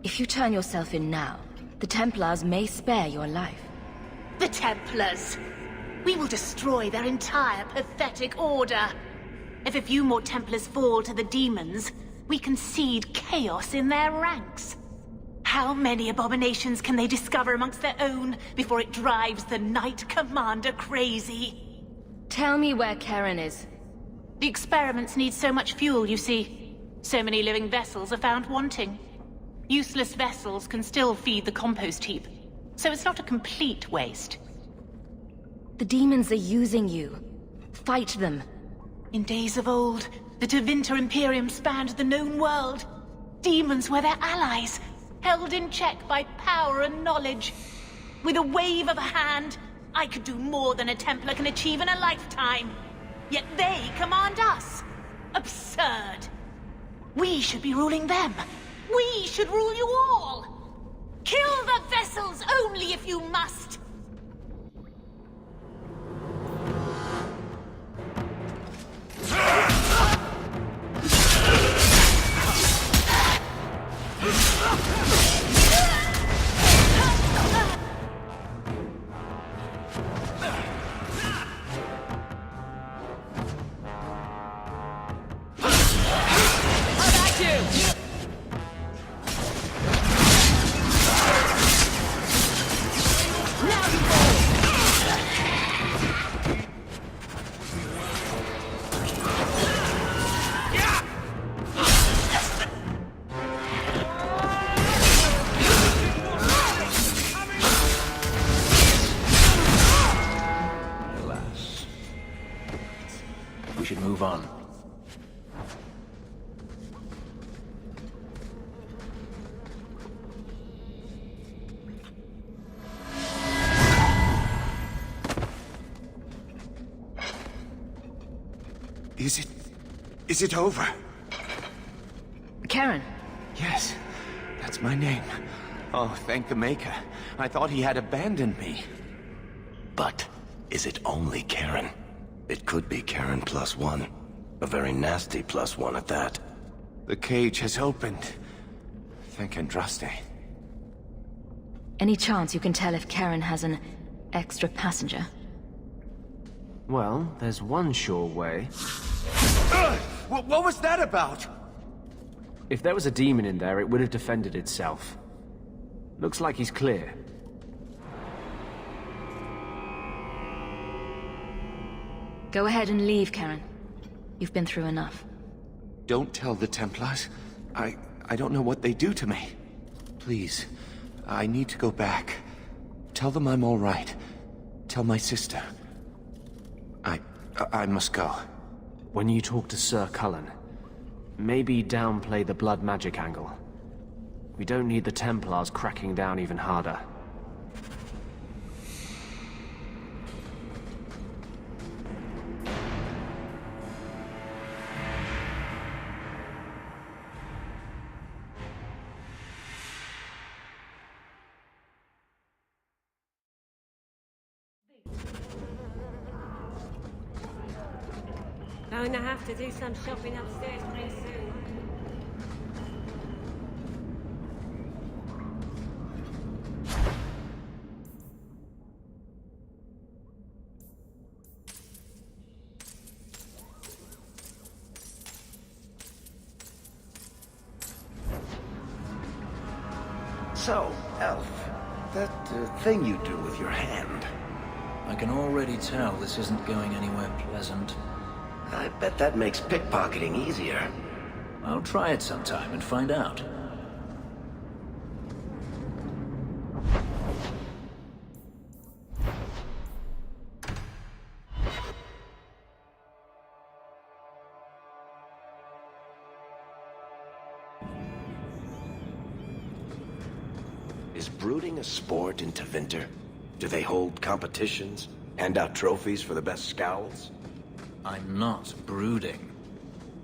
If you turn yourself in now, the Templars may spare your life. The Templars! We will destroy their entire pathetic order. If a few more Templars fall to the demons, we can seed chaos in their ranks. How many abominations can they discover amongst their own before it drives the Knight Commander crazy? Tell me where Karen is. The experiments need so much fuel, you see. So many living vessels are found wanting. Useless vessels can still feed the compost heap, so it's not a complete waste. The demons are using you. Fight them. In days of old, the Tevinter Imperium spanned the known world. Demons were their allies, held in check by power and knowledge. With a wave of a hand, I could do more than a Templar can achieve in a lifetime. Yet they command us. Absurd. We should be ruling them. We should rule you all. Kill the vessels only if you must. We should move on. Is it over? Karen. Yes, that's my name. Oh, thank the Maker. I thought he had abandoned me. But is it only Karen? It could be Karen +1. A very nasty +1 at that. The cage has opened. Thank Andraste. Any chance you can tell if Karen has an extra passenger? Well, there's one sure way. What was that about? If there was a demon in there, it would have defended itself. Looks like he's clear. Go ahead and leave, Karen. You've been through enough. Don't tell the Templars. I don't know what they do to me. Please, I need to go back. Tell them I'm all right. Tell my sister. I must go. When you talk to Sir Cullen, maybe downplay the blood magic angle. We don't need the Templars cracking down even harder. Going to have to do some shopping upstairs pretty soon. So, Elf, that thing you do with your hand. I can already tell this isn't going anywhere pleasant. I bet that makes pickpocketing easier. I'll try it sometime and find out. Is brooding a sport in Tevinter? Do they hold competitions? Hand out trophies for the best scowls? I'm not brooding.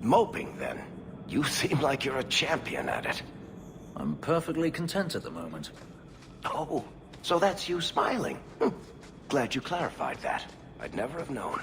Moping, then. You seem like you're a champion at it. I'm perfectly content at the moment. Oh, so that's you smiling. Glad you clarified that. I'd never have known.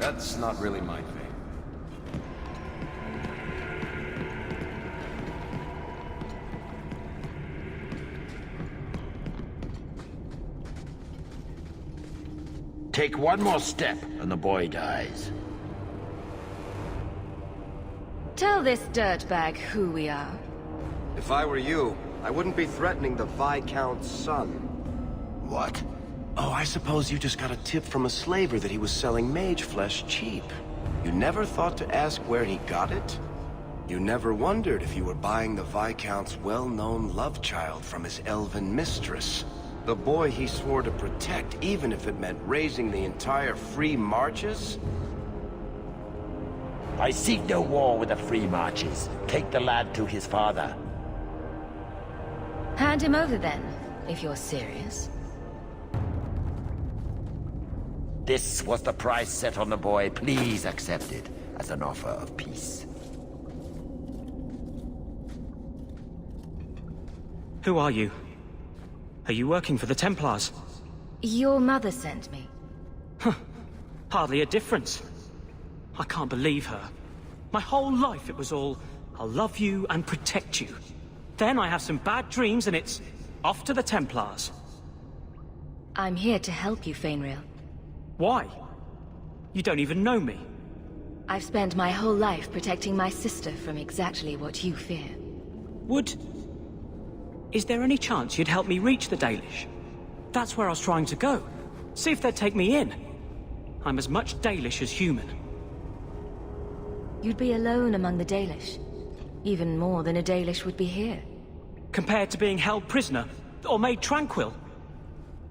That's not really my thing. Take one more step, and the boy dies. Tell this dirtbag who we are. If I were you, I wouldn't be threatening the Viscount's son. What? Oh, I suppose you just got a tip from a slaver that he was selling mage flesh cheap. You never thought to ask where he got it? You never wondered if you were buying the Viscount's well-known love child from his elven mistress? The boy he swore to protect, even if it meant raising the entire Free Marches? I seek no war with the free marches. Take the lad to his father. Hand him over then, if you're serious. This was the price set on the boy. Please accept it as an offer of peace. Who are you? Are you working for the Templars? Your mother sent me. Hardly a difference. I can't believe her. My whole life it was all, I'll love you and protect you. Then I have some bad dreams and it's off to the Templars. I'm here to help you, Fainrail. Why? You don't even know me. I've spent my whole life protecting my sister from exactly what you fear. Is there any chance you'd help me reach the Dalish? That's where I was trying to go. See if they'd take me in. I'm as much Dalish as human. You'd be alone among the Dalish. Even more than a Dalish would be here. Compared to being held prisoner, or made tranquil.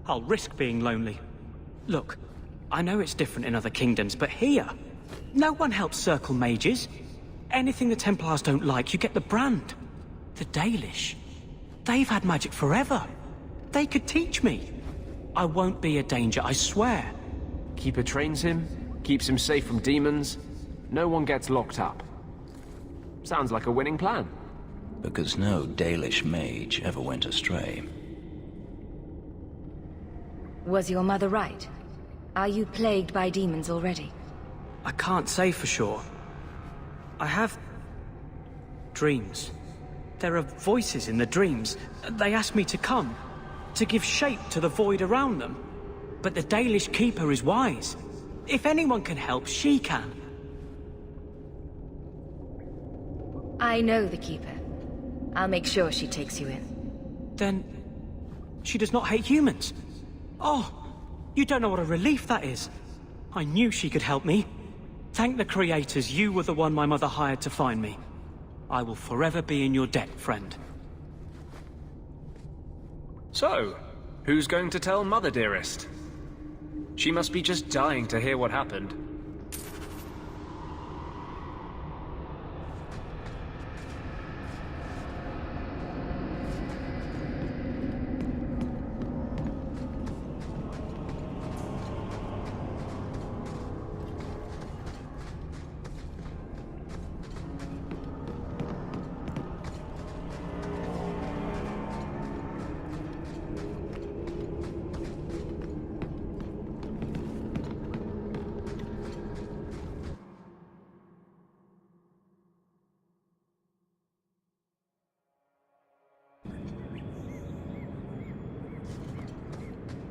I'll risk being lonely. Look, I know it's different in other kingdoms, but here, no one helps circle mages. Anything the Templars don't like, you get the brand. The Dalish, they've had magic forever. They could teach me. I won't be a danger, I swear. Keeper trains him, keeps him safe from demons. No one gets locked up. Sounds like a winning plan. Because no Dalish mage ever went astray. Was your mother right? Are you plagued by demons already? I can't say for sure. I have dreams. There are voices in the dreams. They ask me to come, to give shape to the void around them. But the Dalish Keeper is wise. If anyone can help, she can. I know the Keeper. I'll make sure she takes you in. Then she does not hate humans. Oh, you don't know what a relief that is. I knew she could help me. Thank the creators, you were the one my mother hired to find me. I will forever be in your debt, friend. So, who's going to tell Mother Dearest? She must be just dying to hear what happened.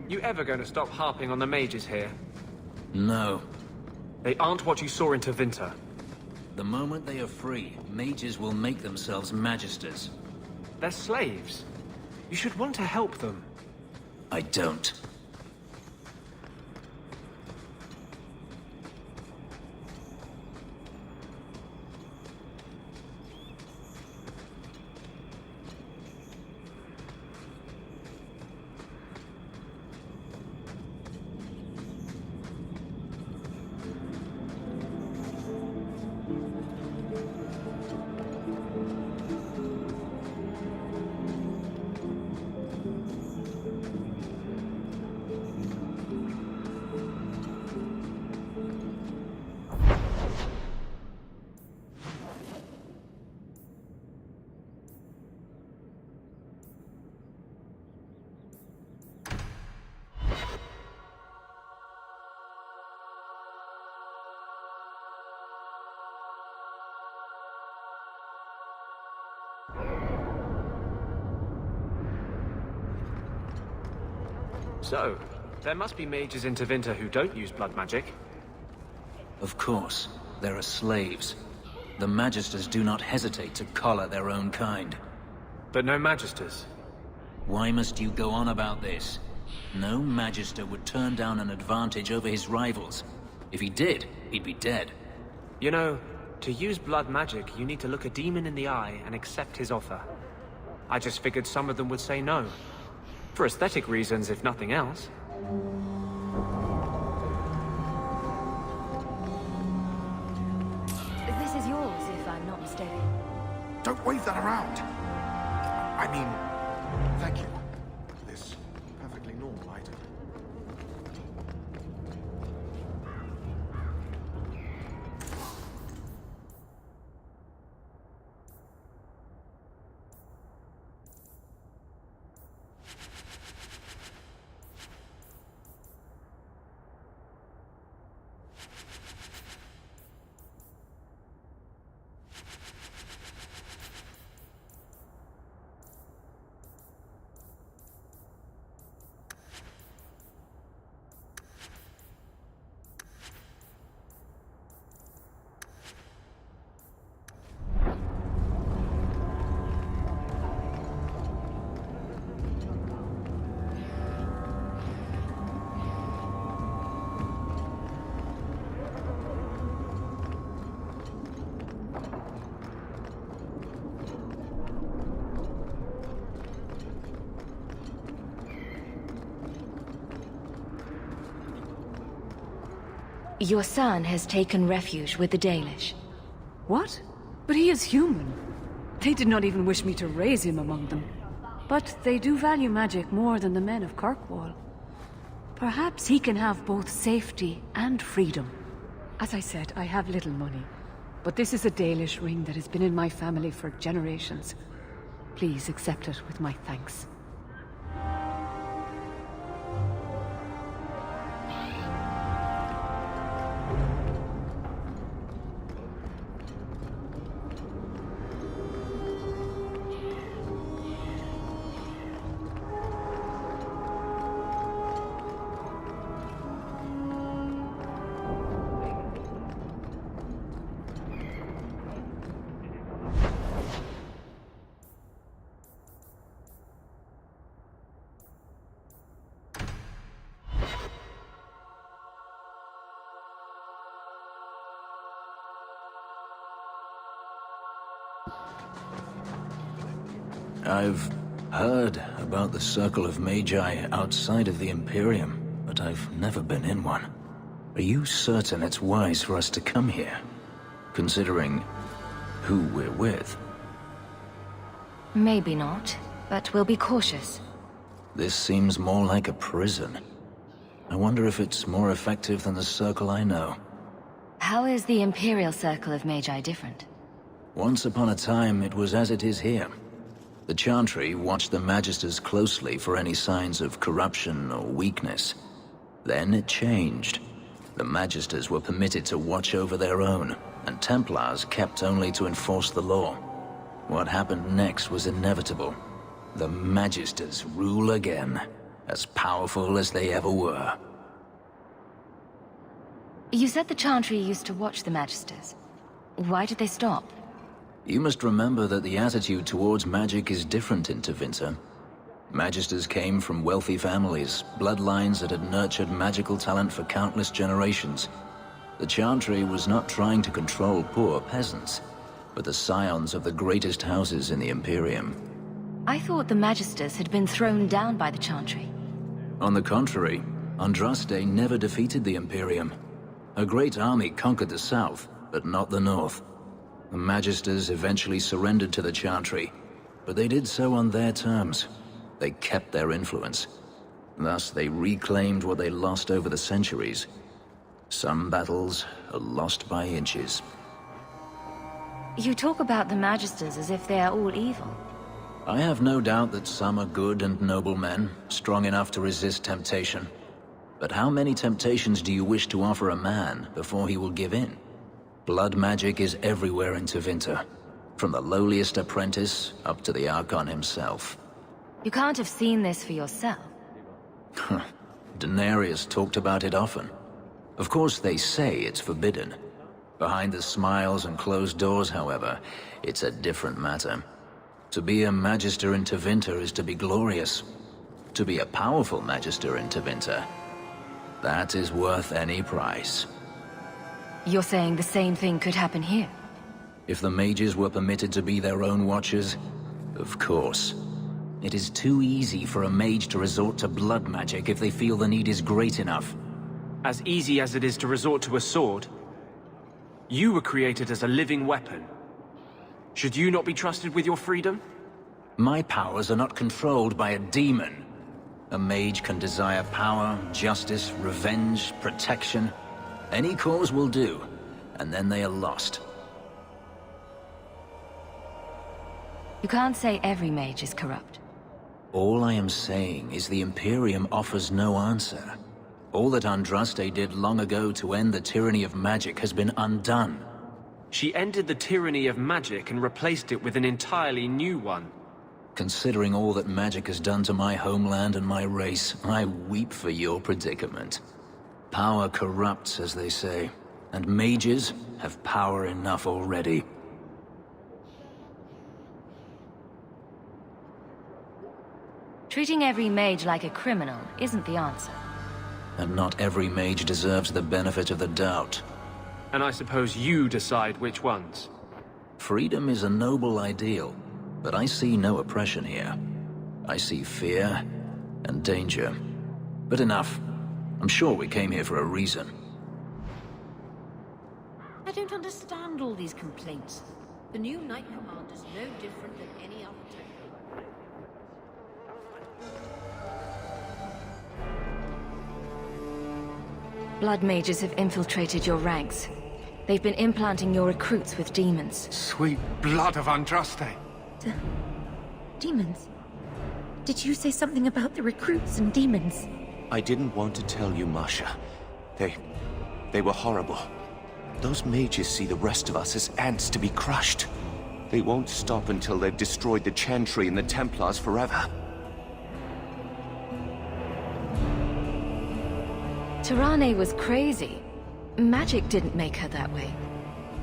You ever going to stop harping on the mages here? No. They aren't what you saw in Tevinter. The moment they are free, mages will make themselves magisters. They're slaves. You should want to help them. I don't. So, there must be mages in Tevinter who don't use blood magic. Of course. There are slaves. The magisters do not hesitate to collar their own kind. But no magisters. Why must you go on about this? No magister would turn down an advantage over his rivals. If he did, he'd be dead. You know, to use blood magic, you need to look a demon in the eye and accept his offer. I just figured some of them would say no. For aesthetic reasons, if nothing else. wave that around. I mean, thank you for this perfectly normal item. Your son has taken refuge with the Dalish. What? But he is human. They did not even wish me to raise him among them. But they do value magic more than the men of Kirkwall. Perhaps he can have both safety and freedom. As I said, I have little money. But this is a Dalish ring that has been in my family for generations. Please accept it with my thanks. I've heard about the Circle of Magi outside of the Imperium, but I've never been in one. Are you certain it's wise for us to come here, considering who we're with? Maybe not, but we'll be cautious. This seems more like a prison. I wonder if it's more effective than the Circle I know. How is the Imperial Circle of Magi different? Once upon a time, it was as it is here. The Chantry watched the Magisters closely for any signs of corruption or weakness. Then it changed. The Magisters were permitted to watch over their own, and Templars kept only to enforce the law. What happened next was inevitable. The Magisters rule again, as powerful as they ever were. You said the Chantry used to watch the Magisters. Why did they stop? You must remember that the attitude towards magic is different in Tevinter. Magisters came from wealthy families, bloodlines that had nurtured magical talent for countless generations. The Chantry was not trying to control poor peasants, but the scions of the greatest houses in the Imperium. I thought the Magisters had been thrown down by the Chantry. On the contrary, Andraste never defeated the Imperium. A great army conquered the south, but not the north. The Magisters eventually surrendered to the Chantry, but they did so on their terms. They kept their influence. Thus, they reclaimed what they lost over the centuries. Some battles are lost by inches. You talk about the Magisters as if they are all evil. I have no doubt that some are good and noble men, strong enough to resist temptation. But how many temptations do you wish to offer a man before he will give in? Blood magic is everywhere in Tevinter, from the lowliest apprentice up to the Archon himself. You can't have seen this for yourself. Daenerys talked about it often. Of course they say it's forbidden. Behind the smiles and closed doors, however, it's a different matter. To be a Magister in Tevinter is to be glorious. To be a powerful Magister in Tevinter, that is worth any price. You're saying the same thing could happen here? If the mages were permitted to be their own watchers, of course. It is too easy for a mage to resort to blood magic if they feel the need is great enough. As easy as it is to resort to a sword. You were created as a living weapon. Should you not be trusted with your freedom? My powers are not controlled by a demon. A mage can desire power, justice, revenge, protection. Any cause will do, and then they are lost. You can't say every mage is corrupt. All I am saying is the Imperium offers no answer. All that Andraste did long ago to end the tyranny of magic has been undone. She ended the tyranny of magic and replaced it with an entirely new one. Considering all that magic has done to my homeland and my race, I weep for your predicament. Power corrupts, as they say, and mages have power enough already. Treating every mage like a criminal isn't the answer. And not every mage deserves the benefit of the doubt. And I suppose you decide which ones. Freedom is a noble ideal, but I see no oppression here. I see fear and danger. But enough. I'm sure we came here for a reason. I don't understand all these complaints. The new Knight Commander's no different than any other Templar. Blood mages have infiltrated your ranks. They've been implanting your recruits with demons. Sweet blood of Andraste! Demons? Did you say something about the recruits and demons? I didn't want to tell you, Masha. They were horrible. Those mages see the rest of us as ants to be crushed. They won't stop until they've destroyed the Chantry and the Templars forever. Tirane was crazy. Magic didn't make her that way.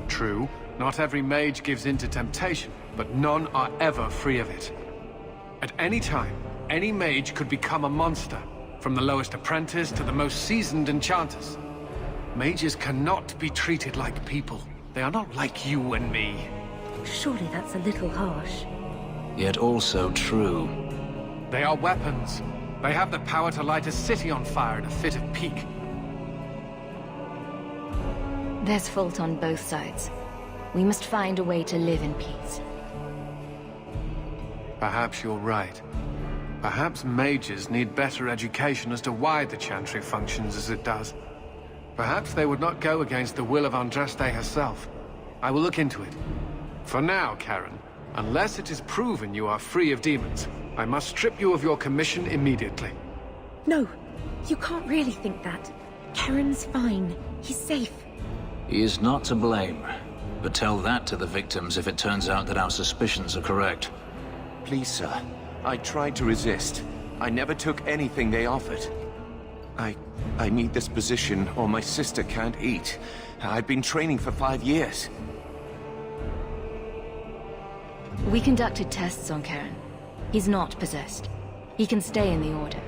True, not every mage gives in to temptation, but none are ever free of it. At any time, any mage could become a monster, from the lowest apprentice to the most seasoned enchanters. Mages cannot be treated like people. They are not like you and me. Surely that's a little harsh. Yet also true. They are weapons. They have the power to light a city on fire in a fit of pique. There's fault on both sides. We must find a way to live in peace. Perhaps you're right. Perhaps mages need better education as to why the Chantry functions as it does. Perhaps they would not go against the will of Andraste herself. I will look into it. For now, Karen, unless it is proven you are free of demons, I must strip you of your commission immediately. No, you can't really think that. Karen's fine. He's safe. He is not to blame. But tell that to the victims if it turns out that our suspicions are correct. Please, sir. I tried to resist. I never took anything they offered. I need this position or my sister can't eat. I've been training for 5 years. We conducted tests on Karen. He's not possessed. He can stay in the Order.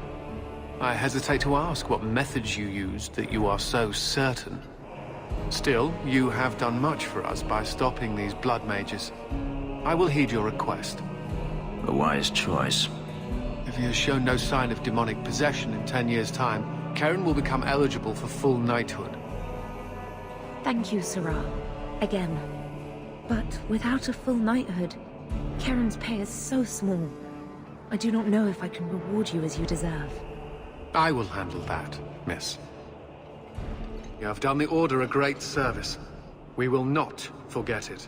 I hesitate to ask what methods you used that you are so certain. Still, you have done much for us by stopping these blood mages. I will heed your request. A wise choice. If he has shown no sign of demonic possession in 10 years' time, Karen will become eligible for full knighthood. Thank you, Sarah. Again. But without a full knighthood, Karen's pay is so small. I do not know if I can reward you as you deserve. I will handle that, miss. You have done the Order a great service. We will not forget it.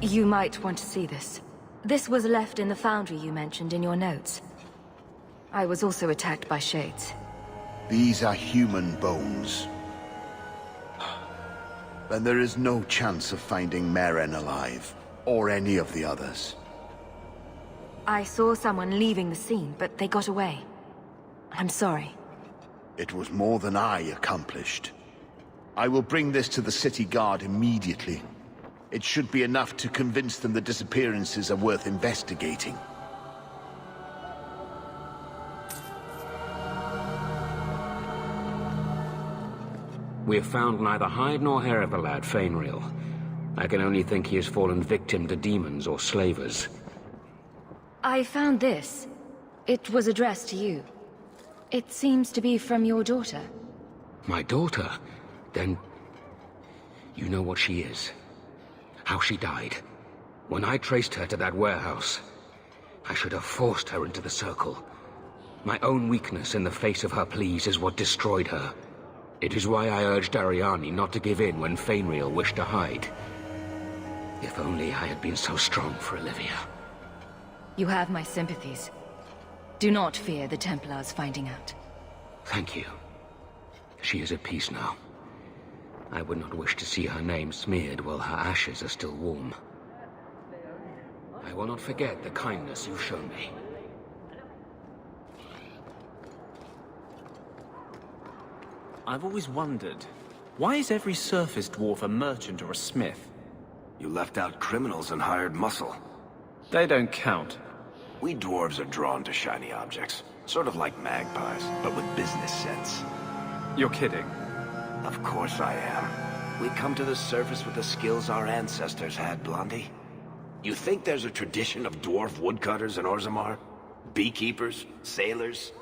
You might want to see this. This was left in the foundry you mentioned in your notes. I was also attacked by shades. These are human bones. Then there is no chance of finding Meren alive, or any of the others. I saw someone leaving the scene, but they got away. I'm sorry. It was more than I accomplished. I will bring this to the city guard immediately. It should be enough to convince them the disappearances are worth investigating. We have found neither hide nor hair of the lad, Fainreal. I can only think he has fallen victim to demons or slavers. I found this. It was addressed to you. It seems to be from your daughter. My daughter? Then... you know what she is. How she died. When I traced her to that warehouse, I should have forced her into the circle. My own weakness in the face of her pleas is what destroyed her. It is why I urged Ariani not to give in when Fainriel wished to hide. If only I had been so strong for Olivia. You have my sympathies. Do not fear the Templars finding out. Thank you. She is at peace now. I would not wish to see her name smeared while her ashes are still warm. I will not forget the kindness you've shown me. I've always wondered, why is every surface dwarf a merchant or a smith? You left out criminals and hired muscle. They don't count. We dwarves are drawn to shiny objects. Sort of like magpies, but with business sense. You're kidding. Of course I am. We come to the surface with the skills our ancestors had, Blondie. You think there's a tradition of dwarf woodcutters in Orzammar? Beekeepers? Sailors?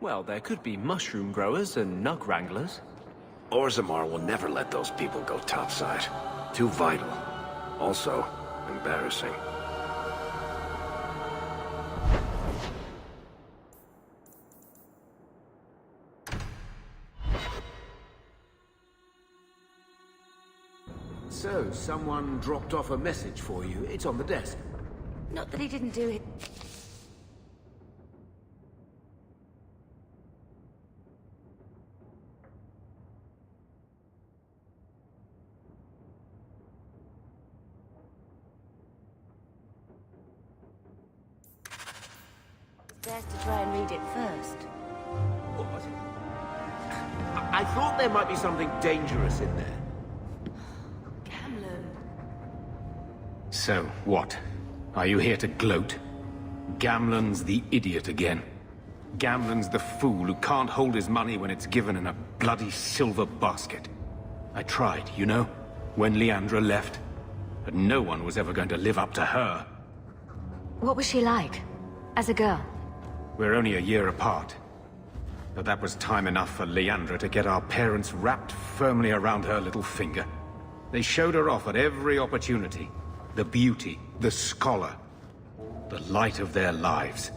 Well, there could be mushroom growers and nug wranglers. Orzammar will never let those people go topside. Too vital. Also, embarrassing. So, someone dropped off a message for you. It's on the desk. Not that he didn't do it. It's best to try and read it first. What? I thought there might be something dangerous in there. So, what? Are you here to gloat? Gamlen's the idiot again. Gamlen's the fool who can't hold his money when it's given in a bloody silver basket. I tried, you know, when Leandra left. But no one was ever going to live up to her. What was she like, as a girl? We're only a year apart. But that was time enough for Leandra to get our parents wrapped firmly around her little finger. They showed her off at every opportunity. The beauty, the scholar, the light of their lives.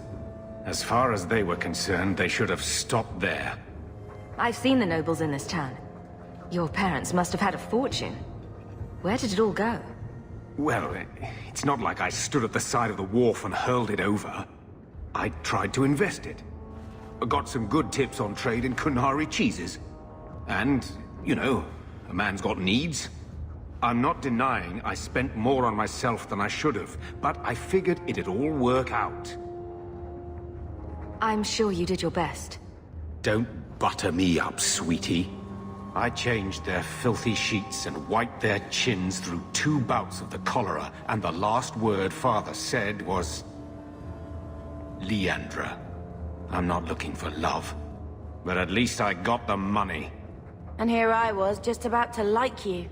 As far as they were concerned, they should have stopped there. I've seen the nobles in this town. Your parents must have had a fortune. Where did it all go? Well, it's not like I stood at the side of the wharf and hurled it over. I tried to invest it. Got some good tips on trade in Kunari cheeses. And, you know, a man's got needs. I'm not denying I spent more on myself than I should have, but I figured it'd all work out. I'm sure you did your best. Don't butter me up, sweetie. I changed their filthy sheets and wiped their chins through 2 bouts of the cholera, and the last word Father said was... Leandra. I'm not looking for love, but at least I got the money. And here I was, just about to like you.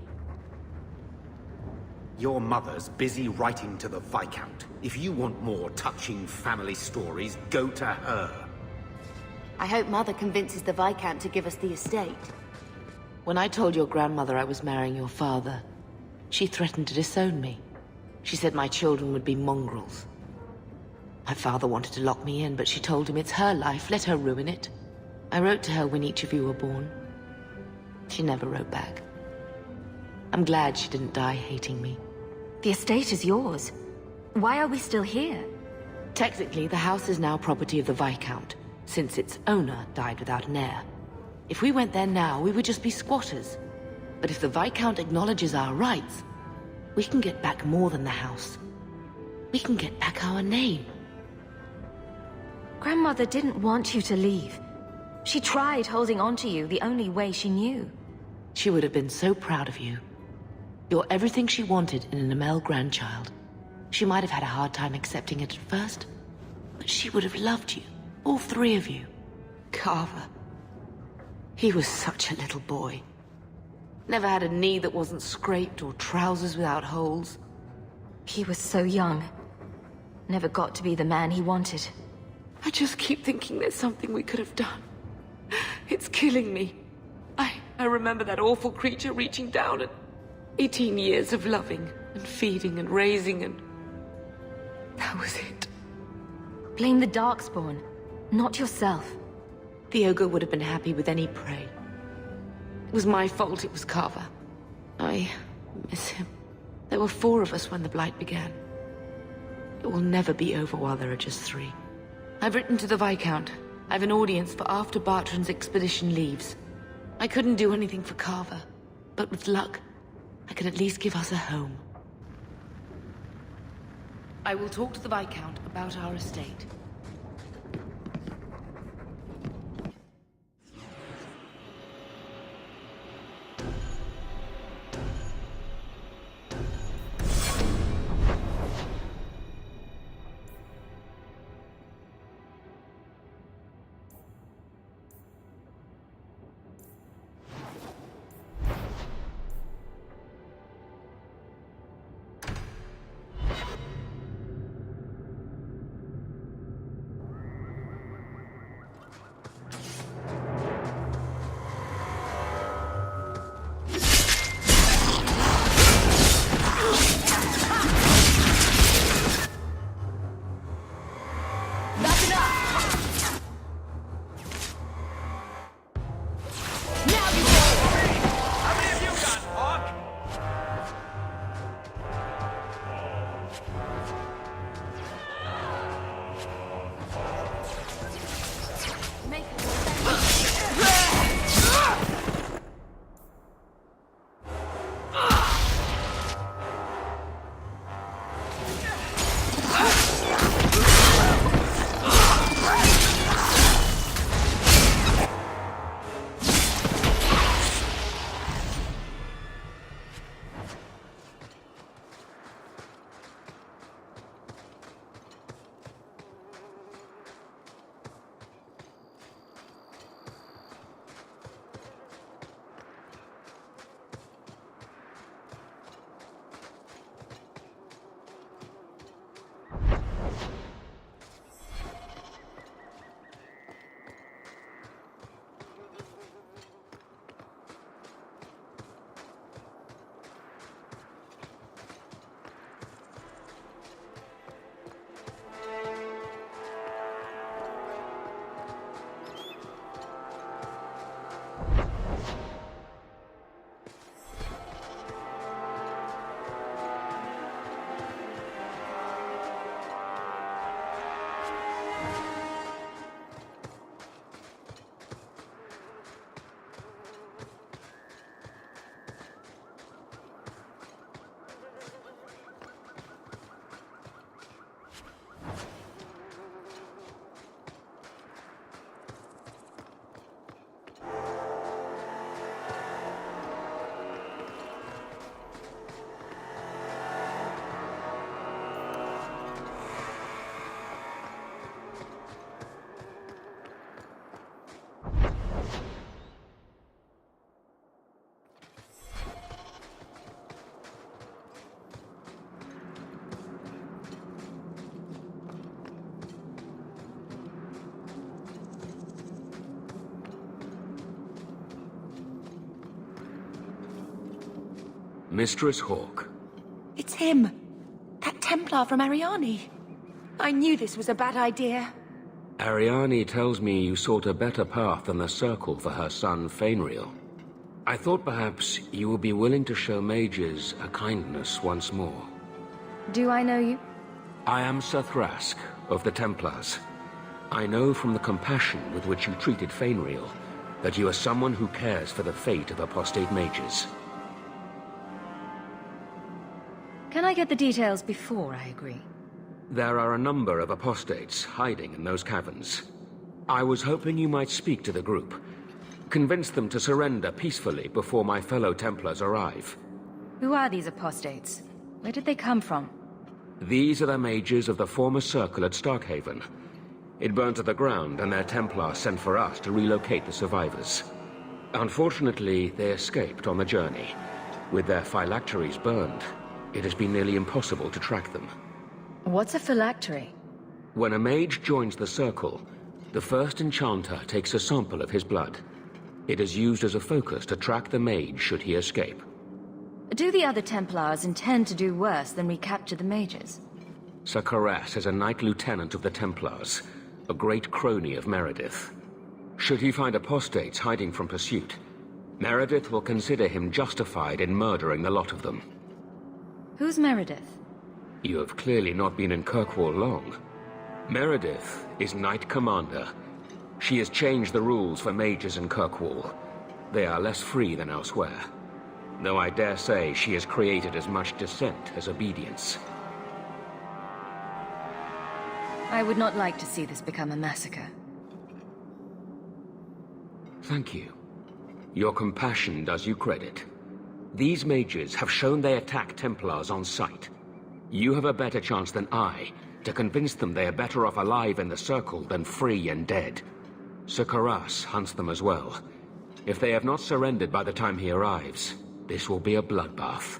Your mother's busy writing to the Viscount. If you want more touching family stories, go to her. I hope Mother convinces the Viscount to give us the estate. When I told your grandmother I was marrying your father, she threatened to disown me. She said my children would be mongrels. My father wanted to lock me in, but she told him it's her life, let her ruin it. I wrote to her when each of you were born. She never wrote back. I'm glad she didn't die hating me. The estate is yours. Why are we still here? Technically, the house is now property of the Viscount, since its owner died without an heir. If we went there now, we would just be squatters. But if the Viscount acknowledges our rights, we can get back more than the house. We can get back our name. Grandmother didn't want you to leave. She tried holding on to you the only way she knew. She would have been so proud of you. You're everything she wanted in an Amel grandchild. She might have had a hard time accepting it at first, but she would have loved you, all 3 of you. Carver. He was such a little boy. Never had a knee that wasn't scraped or trousers without holes. He was so young. Never got to be the man he wanted. I just keep thinking there's something we could have done. It's killing me. I remember that awful creature reaching down and 18 years of loving and feeding and raising and... that was it. Blame the Darkspawn, not yourself. The ogre would have been happy with any prey. It was my fault it was Carver. I miss him. There were 4 of us when the Blight began. It will never be over while there are just 3. I've written to the Viscount. I have an audience for after Bartrand's expedition leaves. I couldn't do anything for Carver, but with luck, I can at least give us a home. I will talk to the Viscount about our estate. Mistress Hawke. It's him. That Templar from Ariani. I knew this was a bad idea. Ariani tells me you sought a better path than the Circle for her son, Fainriel. I thought perhaps you would be willing to show mages a kindness once more. Do I know you? I am Sir Thrask, of the Templars. I know from the compassion with which you treated Fainriel that you are someone who cares for the fate of apostate mages. Can I get the details before I agree? There are a number of apostates hiding in those caverns. I was hoping you might speak to the group. Convince them to surrender peacefully before my fellow Templars arrive. Who are these apostates? Where did they come from? These are the mages of the former Circle at Starkhaven. It burned to the ground, and their Templar sent for us to relocate the survivors. Unfortunately, they escaped on the journey. With their phylacteries burned, it has been nearly impossible to track them. What's a phylactery? When a mage joins the Circle, the first enchanter takes a sample of his blood. It is used as a focus to track the mage should he escape. Do the other Templars intend to do worse than recapture the mages? Sir Karas is a Knight Lieutenant of the Templars, a great crony of Meredith. Should he find apostates hiding from pursuit, Meredith will consider him justified in murdering the lot of them. Who's Meredith? You have clearly not been in Kirkwall long. Meredith is Knight Commander. She has changed the rules for mages in Kirkwall. They are less free than elsewhere. Though I dare say she has created as much dissent as obedience. I would not like to see this become a massacre. Thank you. Your compassion does you credit. These mages have shown they attack Templars on sight. You have a better chance than I to convince them they are better off alive in the Circle than free and dead. Sir Karas hunts them as well. If they have not surrendered by the time he arrives, this will be a bloodbath.